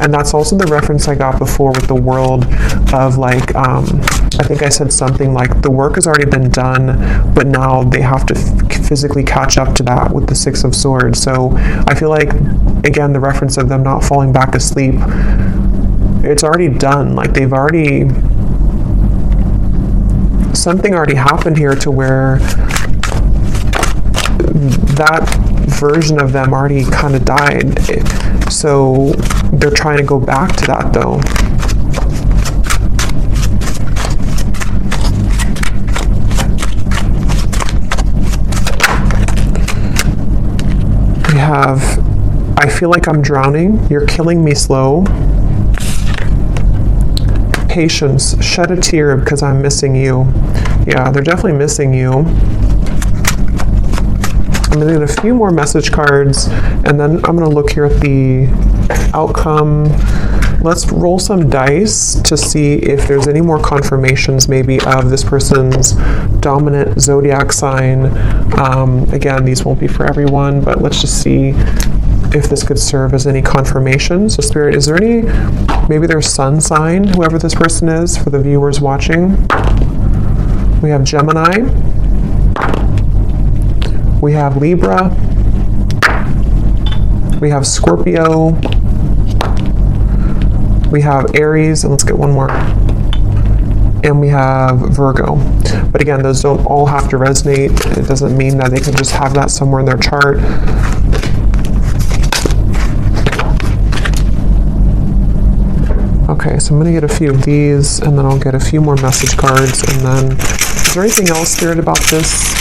And that's also the reference I got before with the world of like, I think I said something like the work has already been done, but now they have to physically catch up to that with the Six of Swords. So I feel like, again, the reference of them not falling back asleep, it's already done. Like they've already, something already happened here to where that version of them already kind of died. So they're trying to go back to that though. We have, I feel like I'm drowning. You're killing me slow. Patience, shed a tear because I'm missing you. Yeah, they're definitely missing you. I'm going to get a few more message cards, and then I'm going to look here at the outcome. Let's roll some dice to see if there's any more confirmations maybe of this person's dominant zodiac sign. Again, these won't be for everyone, but let's just see if this could serve as any confirmation. So Spirit, is there any, maybe their sun sign, whoever this person is, for the viewers watching? We have Gemini. We have Libra. We have Scorpio. We have Aries, and let's get one more. And we have Virgo. But again, those don't all have to resonate. It doesn't mean that they can just have that somewhere in their chart. Okay, so I'm going to get a few of these, and then I'll get a few more message cards, and then is there anything else, Spirit, about this?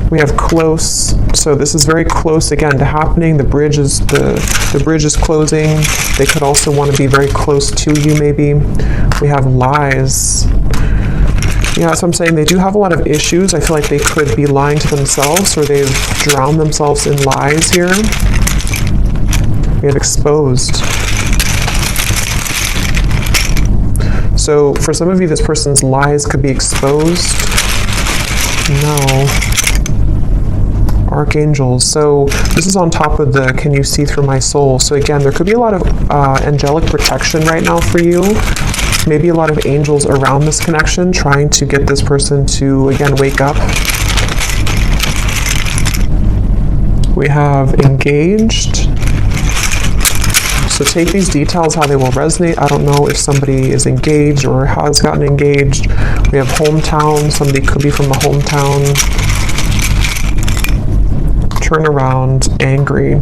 We have close, so this is very close again to happening. The bridge is the bridge is closing. They could also want to be very close to you, maybe. We have lies. Yeah, so I'm saying they do have a lot of issues. I feel like they could be lying to themselves, or they've drowned themselves in lies here. We have exposed. So for some of you, this person's lies could be exposed. No. Archangels. So this is on top of the can you see through my soul. So again, there could be a lot of angelic protection right now for you. Maybe a lot of angels around this connection trying to get this person to, again, wake up. We have engaged. So take these details how they will resonate. I don't know if somebody is engaged or has gotten engaged. We have hometown. Somebody could be from a hometown. Turn around, angry.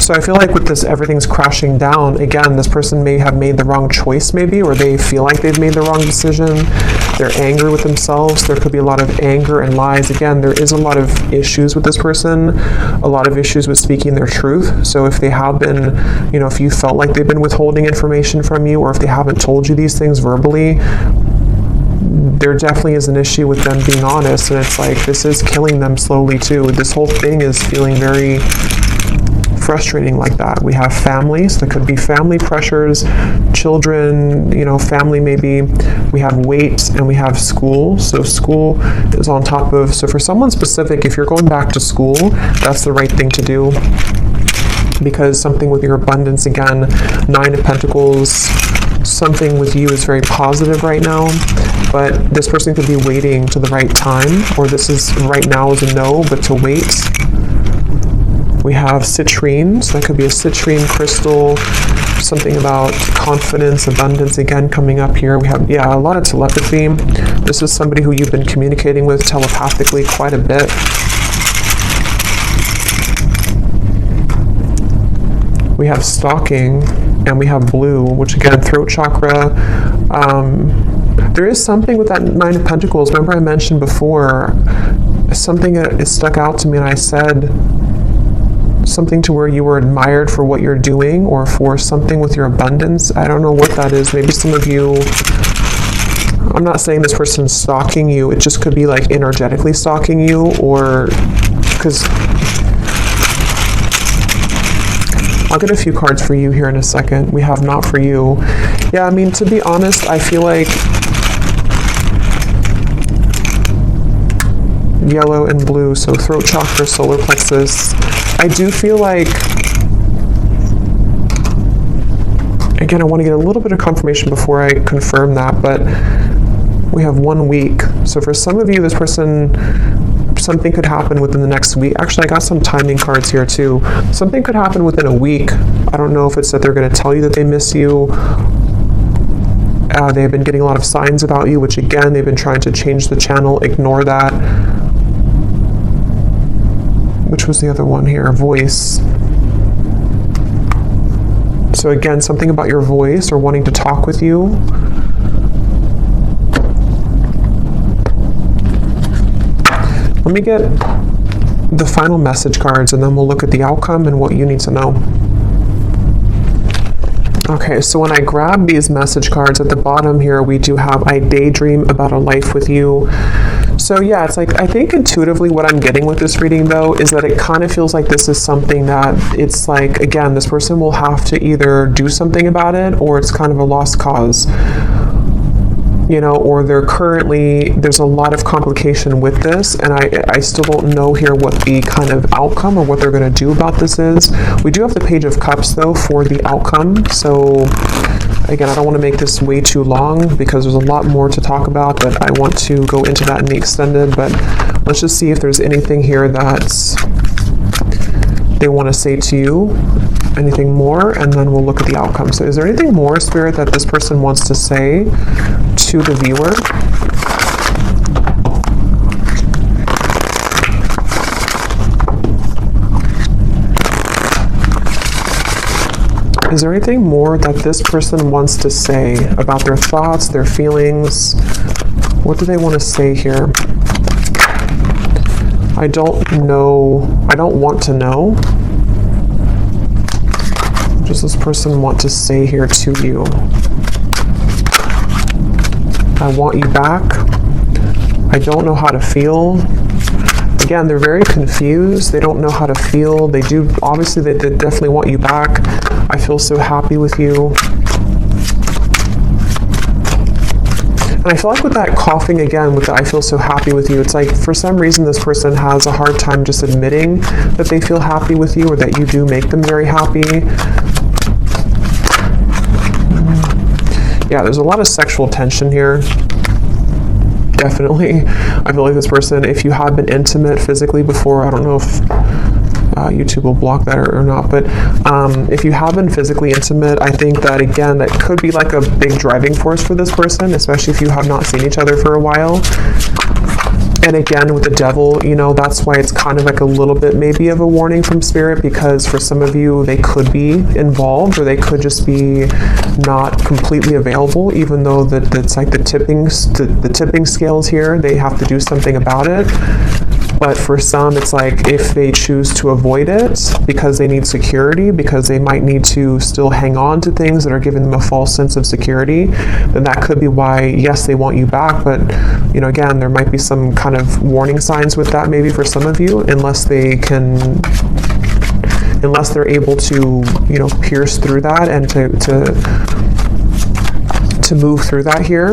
So I feel like with this, everything's crashing down. Again, this person may have made the wrong choice maybe, or they feel like they've made the wrong decision. They're angry with themselves. There could be a lot of anger and lies. Again, there is a lot of issues with this person, a lot of issues with speaking their truth. So if they have been, if you felt like they've been withholding information from you, or if they haven't told you these things verbally, there definitely is an issue with them being honest, and it's like this is killing them slowly too. This whole thing is feeling very frustrating like that. We have families. There could be family pressures, children, family maybe. We have weight, and we have school. So school is on top of, so for someone specific, if you're going back to school, that's the right thing to do, because something with your abundance, again, 9 of Pentacles, something with you is very positive right now, but this person could be waiting to the right time, or this is right now is a no, but to wait. We have citrine, so that could be a citrine crystal, something about confidence, abundance, again, coming up here. We have, a lot of telepathy. This is somebody who you've been communicating with telepathically quite a bit. We have stalking, and we have blue, which again, throat chakra. There is something with that 9 of Pentacles. Remember I mentioned before, something that stuck out to me, and I said something to where you were admired for what you're doing, or for something with your abundance. I don't know what that is. Maybe some of you, I'm not saying this person's stalking you. It just could be like energetically stalking you, or because I'll get a few cards for you here in a second. We have not for you. Yeah, I mean, to be honest, I feel like yellow and blue, so throat chakra, solar plexus. I do feel like, again, I want to get a little bit of confirmation before I confirm that, but we have 1 week. So for some of you, this person, something could happen within the next week. Actually, I got some timing cards here too. Something could happen within a week. I don't know if it's that they're going to tell you that they miss you. They've been getting a lot of signs about you, which again, they've been trying to change the channel. Ignore that. Which was the other one here? Voice. So again, something about your voice or wanting to talk with you. Let me get the final message cards, and then we'll look at the outcome and what you need to know. Okay, so when I grab these message cards at the bottom here, we do have, I daydream about a life with you. So yeah, it's like, I think intuitively what I'm getting with this reading though, is that it kind of feels like this is something that it's like, again, this person will have to either do something about it, or it's kind of a lost cause. Or there's a lot of complication with this, and I still don't know here what the kind of outcome or what they're going to do about this is. We do have the Page of Cups, though, for the outcome. So, again, I don't want to make this way too long because there's a lot more to talk about, but I want to go into that in the extended. But let's just see if there's anything here that they want to say to you, anything more, and then we'll look at the outcome. So is there anything more, Spirit, that this person wants to say to the viewer? Is there anything more that this person wants to say about their thoughts, their feelings? What do they want to say here? I don't know. I don't want to know. What does this person want to say here to you? I want you back. I don't know how to feel. Again, they're very confused. They don't know how to feel. They do, obviously, they definitely want you back. I feel so happy with you. And I feel like with that coughing again, with the I feel so happy with you, it's like for some reason this person has a hard time just admitting that they feel happy with you or that you do make them very happy. Yeah, there's a lot of sexual tension here. Definitely. I feel like this person, if you have been intimate physically before, I don't know if YouTube will block that or not, but if you have been physically intimate, I think that again, that could be like a big driving force for this person, especially if you have not seen each other for a while. And again, with the devil, you know, that's why it's kind of like a little bit maybe of a warning from spirit, because for some of you, they could be involved or they could just be not completely available, even though it's like the tipping scales here, they have to do something about it. But for some, it's like if they choose to avoid it because they need security, because they might need to still hang on to things that are giving them a false sense of security, then that could be why, yes, they want you back. But, you know, again, there might be some kind of warning signs with that maybe for some of you, unless they're able to, you know, pierce through that and to move through that here.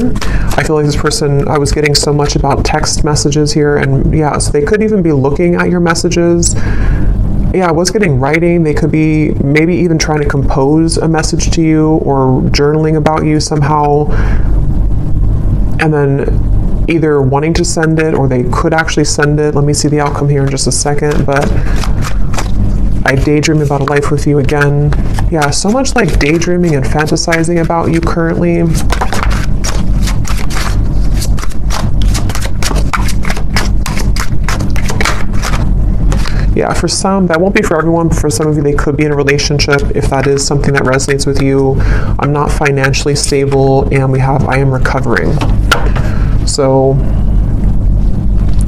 I feel like this person, I was getting so much about text messages here, and yeah, so they could even be looking at your messages. Yeah, I was getting writing. They could be maybe even trying to compose a message to you or journaling about you somehow, and then either wanting to send it or they could actually send it. Let me see the outcome here in just a second, but I daydream about a life with you again. Yeah, so much like daydreaming and fantasizing about you currently. Yeah, for some, that won't be for everyone, but for some of you, they could be in a relationship if that is something that resonates with you. I'm not financially stable, and we have I am recovering. So,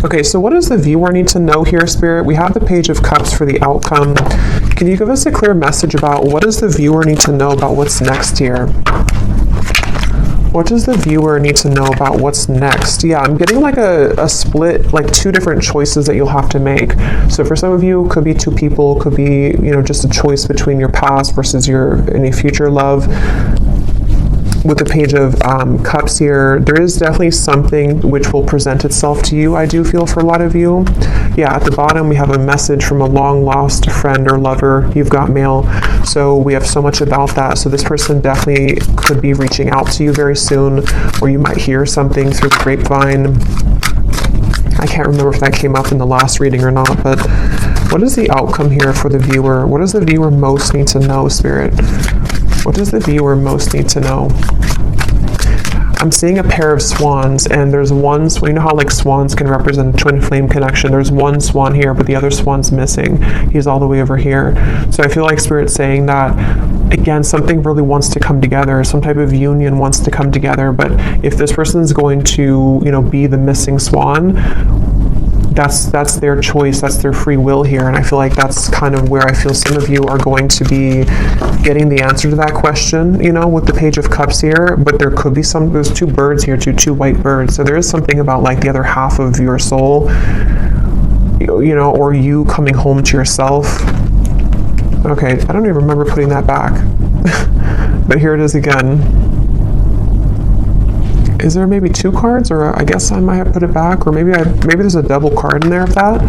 okay, so what does the viewer need to know here, Spirit? We have the Page of Cups for the outcome. Can you give us a clear message about what does the viewer need to know about what's next here? What does the viewer need to know about what's next? Yeah, I'm getting like a split, like two different choices that you'll have to make. So for some of you, it could be two people, could be, you know, just a choice between your past versus your any future love. With the Page of Cups here, there is definitely something which will present itself to you, I do feel, for a lot of you. Yeah, at the bottom we have a message from a long lost friend or lover. You've got mail. So we have so much about that. So this person definitely could be reaching out to you very soon, or you might hear something through the grapevine. I can't remember if that came up in the last reading or not, but what is the outcome here for the viewer? What does the viewer most need to know, Spirit? What does the viewer most need to know? I'm seeing a pair of swans, and there's one, you know how like swans can represent a twin flame connection. There's one swan here, but the other swan's missing. He's all the way over here. So I feel like Spirit's saying that, again, something really wants to come together. Some type of union wants to come together. But if this person's going to, you know, be the missing swan, that's their choice, that's their free will here. And I feel like that's kind of where I feel some of you are going to be getting the answer to that question, you know, with the Page of Cups here. But there could be there's two birds here, two white birds. So there is something about like the other half of your soul, you know, or you coming home to yourself. Okay, I don't even remember putting that back. But here it is again. Is there maybe two cards, or I guess I might have put it back, or maybe there's a double card in there of that.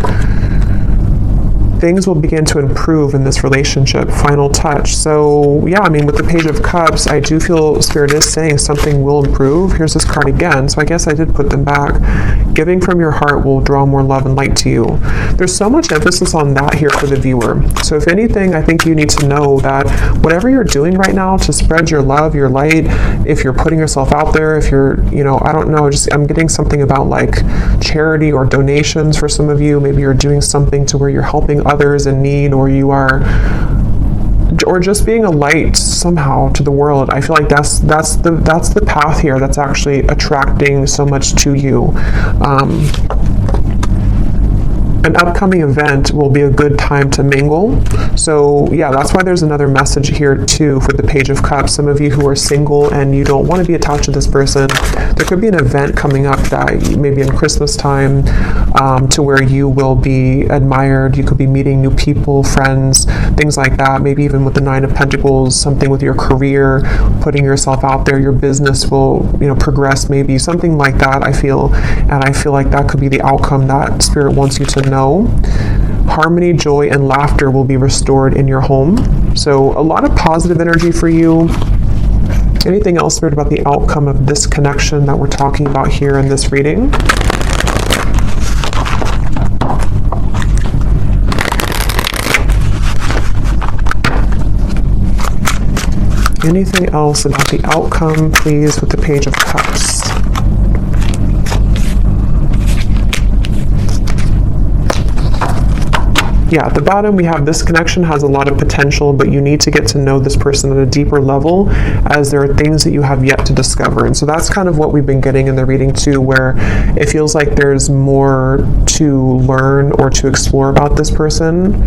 Things will begin to improve in this relationship. Final touch. So yeah, I mean, with the Page of Cups, I do feel Spirit is saying something will improve. Here's this card again. So I guess I did put them back. Giving from your heart will draw more love and light to you. There's so much emphasis on that here for the viewer. So if anything, I think you need to know that whatever you're doing right now to spread your love, your light, if you're putting yourself out there, if you're, you know, I don't know, just I'm getting something about like charity or donations for some of you. Maybe you're doing something to where you're helping others in need, or you are or just being a light somehow to the world. I feel like that's the path here that's actually attracting so much to you. An upcoming event will be a good time to mingle. So yeah, that's why there's another message here too for the Page of Cups. Some of you who are single and you don't want to be attached to this person, there could be an event coming up that maybe in Christmas time, to where you will be admired. You could be meeting new people, friends, things like that. Maybe even with the Nine of Pentacles, something with your career, putting yourself out there, your business will, progress, maybe something like that, I feel. And I feel like that could be the outcome that Spirit wants you to know. Harmony, joy, and laughter will be restored in your home. So a lot of positive energy for you. Anything else, Spirit, about the outcome of this connection that we're talking about here in this reading? Anything else about the outcome, please, with the Page of Cups? Yeah, at the bottom we have this connection has a lot of potential, but you need to get to know this person at a deeper level, as there are things that you have yet to discover. And so that's kind of what we've been getting in the reading too, where it feels like there's more to learn or to explore about this person.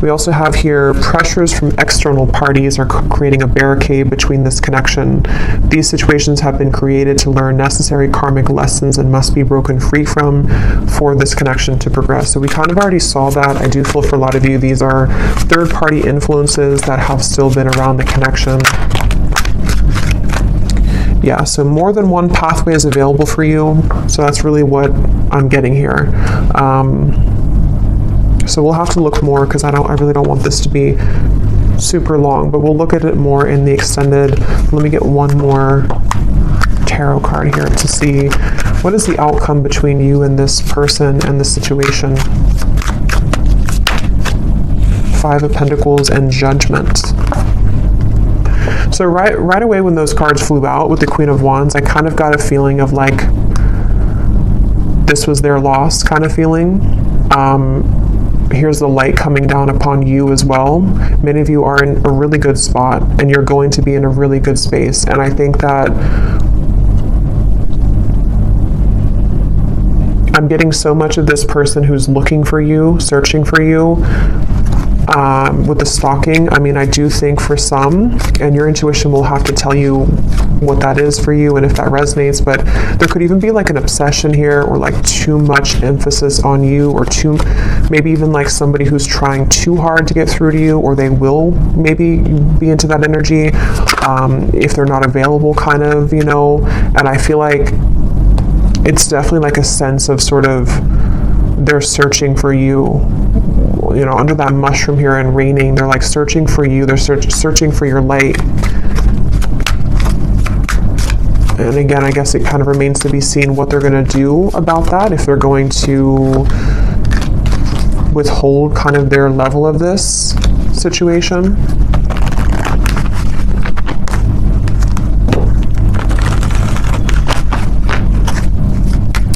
We also have here pressures from external parties are creating a barricade between this connection. These situations have been created to learn necessary karmic lessons and must be broken free from for this connection to progress. So we kind of already saw that. I do feel for a lot of you, these are third-party influences that have still been around the connection. Yeah, so more than one pathway is available for you. So that's really what I'm getting here. So we'll have to look more, because I really don't want this to be super long, but we'll look at it more in the extended. Let me get one more tarot card here to see what is the outcome between you and this person and the situation. Five of Pentacles and Judgment. So right away when those cards flew out with the Queen of Wands, I kind of got a feeling of like this was their loss kind of feeling. Here's the light coming down upon you as well. Many of you are in a really good spot, and you're going to be in a really good space. And I think that I'm getting so much of this person who's looking for you, searching for you. With the stalking, I mean, I do think for some, and your intuition will have to tell you what that is for you and if that resonates, but there could even be like an obsession here, or like too much emphasis on you, or maybe even like somebody who's trying too hard to get through to you, or they will maybe be into that energy if they're not available, kind of, and I feel like it's definitely like a sense of sort of they're searching for you. Under that mushroom here and raining, they're like searching for you. They're searching for your light. And again, I guess it kind of remains to be seen what they're going to do about that, if they're going to withhold kind of their level of this situation.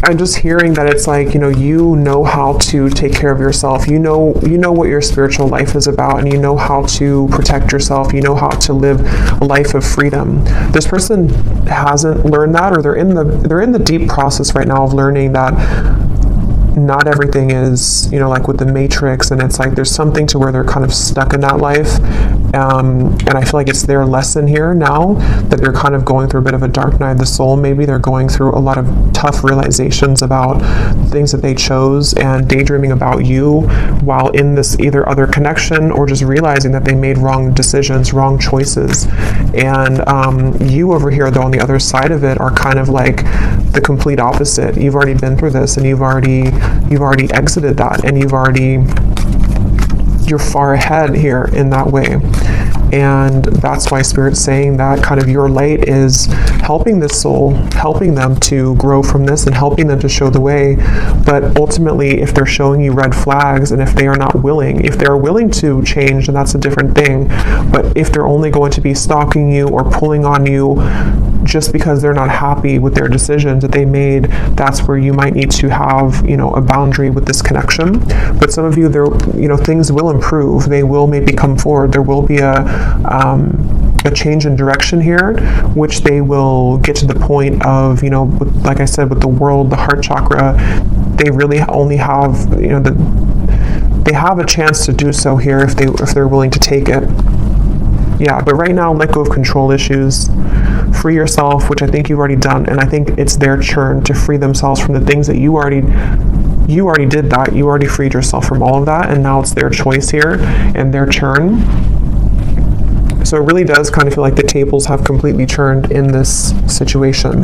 I'm just hearing that it's like, you know how to take care of yourself. You know what your spiritual life is about, and you know how to protect yourself. You know how to live a life of freedom. This person hasn't learned that, or they're in the deep process right now of learning that not everything is, like with the Matrix, and it's like there's something to where they're kind of stuck in that life. And I feel like it's their lesson here now that they're kind of going through a bit of a dark night of the soul. Maybe they're going through a lot of tough realizations about things that they chose, and daydreaming about you while in this either other connection, or just realizing that they made wrong decisions, wrong choices. And you over here, though, on the other side of it, are kind of like the complete opposite. You've already been through this, and you've already exited that, and you're far ahead here in that way. And that's why Spirit's saying that kind of your light is helping this soul, helping them to grow from this, and helping them to show the way. But ultimately, if they're showing you red flags, and if they are not willing, if they're willing to change, then that's a different thing. But if they're only going to be stalking you or pulling on you just because they're not happy with their decisions that they made, that's where you might need to have, a boundary with this connection. But some of you, things will improve. They will maybe come forward. There will be a change in direction here, which they will get to the point of, like I said, with the world, the heart chakra, they really only have, they have a chance to do so here if they're willing to take it. Yeah, but right now, let go of control issues, free yourself, which I think you've already done, and I think it's their turn to free themselves from the things that you already did that. You already freed yourself from all of that, and now it's their choice here and their turn. So it really does kind of feel like the tables have completely turned in this situation.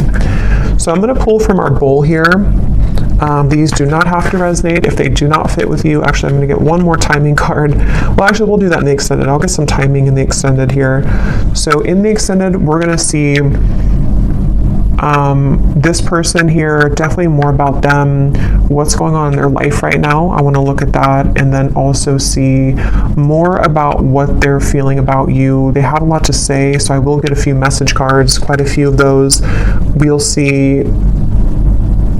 So I'm going to pull from our bowl here. These do not have to resonate if they do not fit with you. Actually, I'm going to get one more timing card. Well, actually, we'll do that in the extended. I'll get some timing in the extended here. So in the extended, we're going to see this person here, definitely more about them, what's going on in their life right now. I want to look at that and then also see more about what they're feeling about you. They have a lot to say, so I will get a few message cards, quite a few of those. We'll see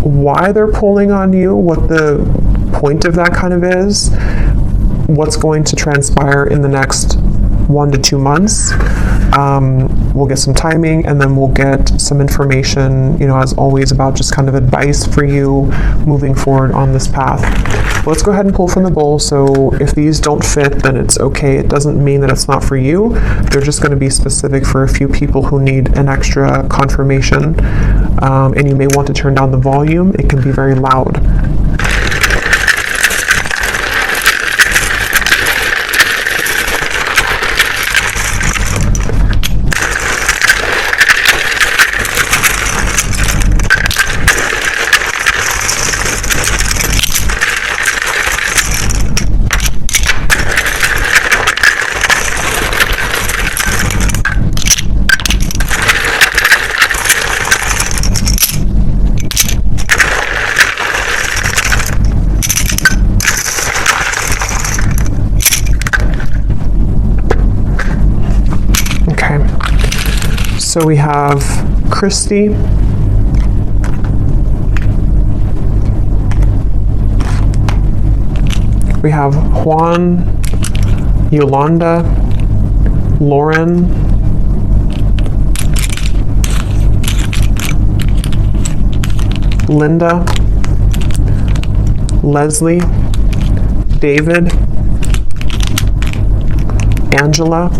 why they're pulling on you, what the point of that kind of is, what's going to transpire in the next 1 to 2 months. We'll get some timing, and then we'll get some information, as always, about just kind of advice for you moving forward on this path. Let's go ahead and pull from the bowl. So if these don't fit, then it's okay. It doesn't mean that it's not for you. They're just going to be specific for a few people who need an extra confirmation. And you may want to turn down the volume. It can be very loud. So we have Christy, we have Juan, Yolanda, Lauren, Linda, Leslie, David, Angela,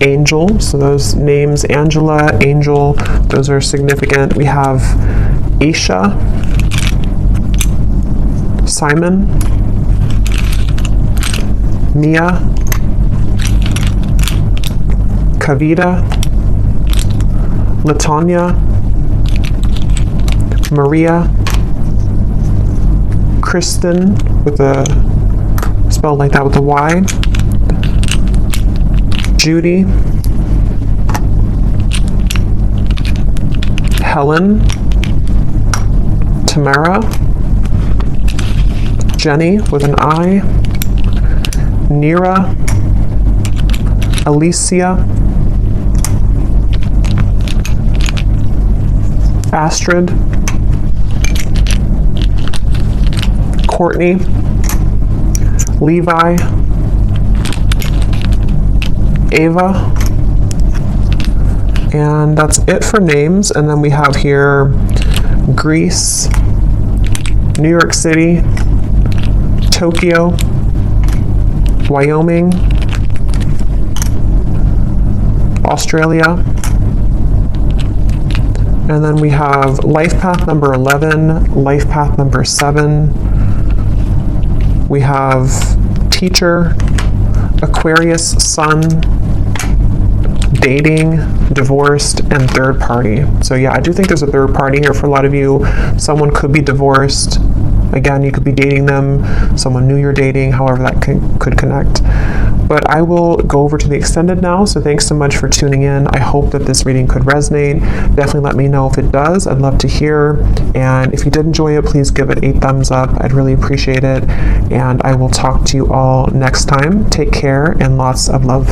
Angel. So those names, Angela, Angel, those are significant. We have Isha, Simon, Mia, Kavita, Latanya, Maria, Kristen, with a spell like that with a Y, Judy, Helen, Tamara, Jenny with an I, Nira, Alicia, Astrid, Courtney, Levi, Ava, and that's it for names. And then we have here Greece, New York City, Tokyo, Wyoming, Australia, and then we have life path number 11, life path number 7. We have teacher, Aquarius, sun, dating, divorced, and third party. So yeah, I do think there's a third party here for a lot of you. Someone could be divorced. Again, you could be dating them. Someone new you're dating, however that could connect. But I will go over to the extended now. So thanks so much for tuning in. I hope that this reading could resonate. Definitely let me know if it does. I'd love to hear. And if you did enjoy it, please give it a thumbs up. I'd really appreciate it. And I will talk to you all next time. Take care and lots of love.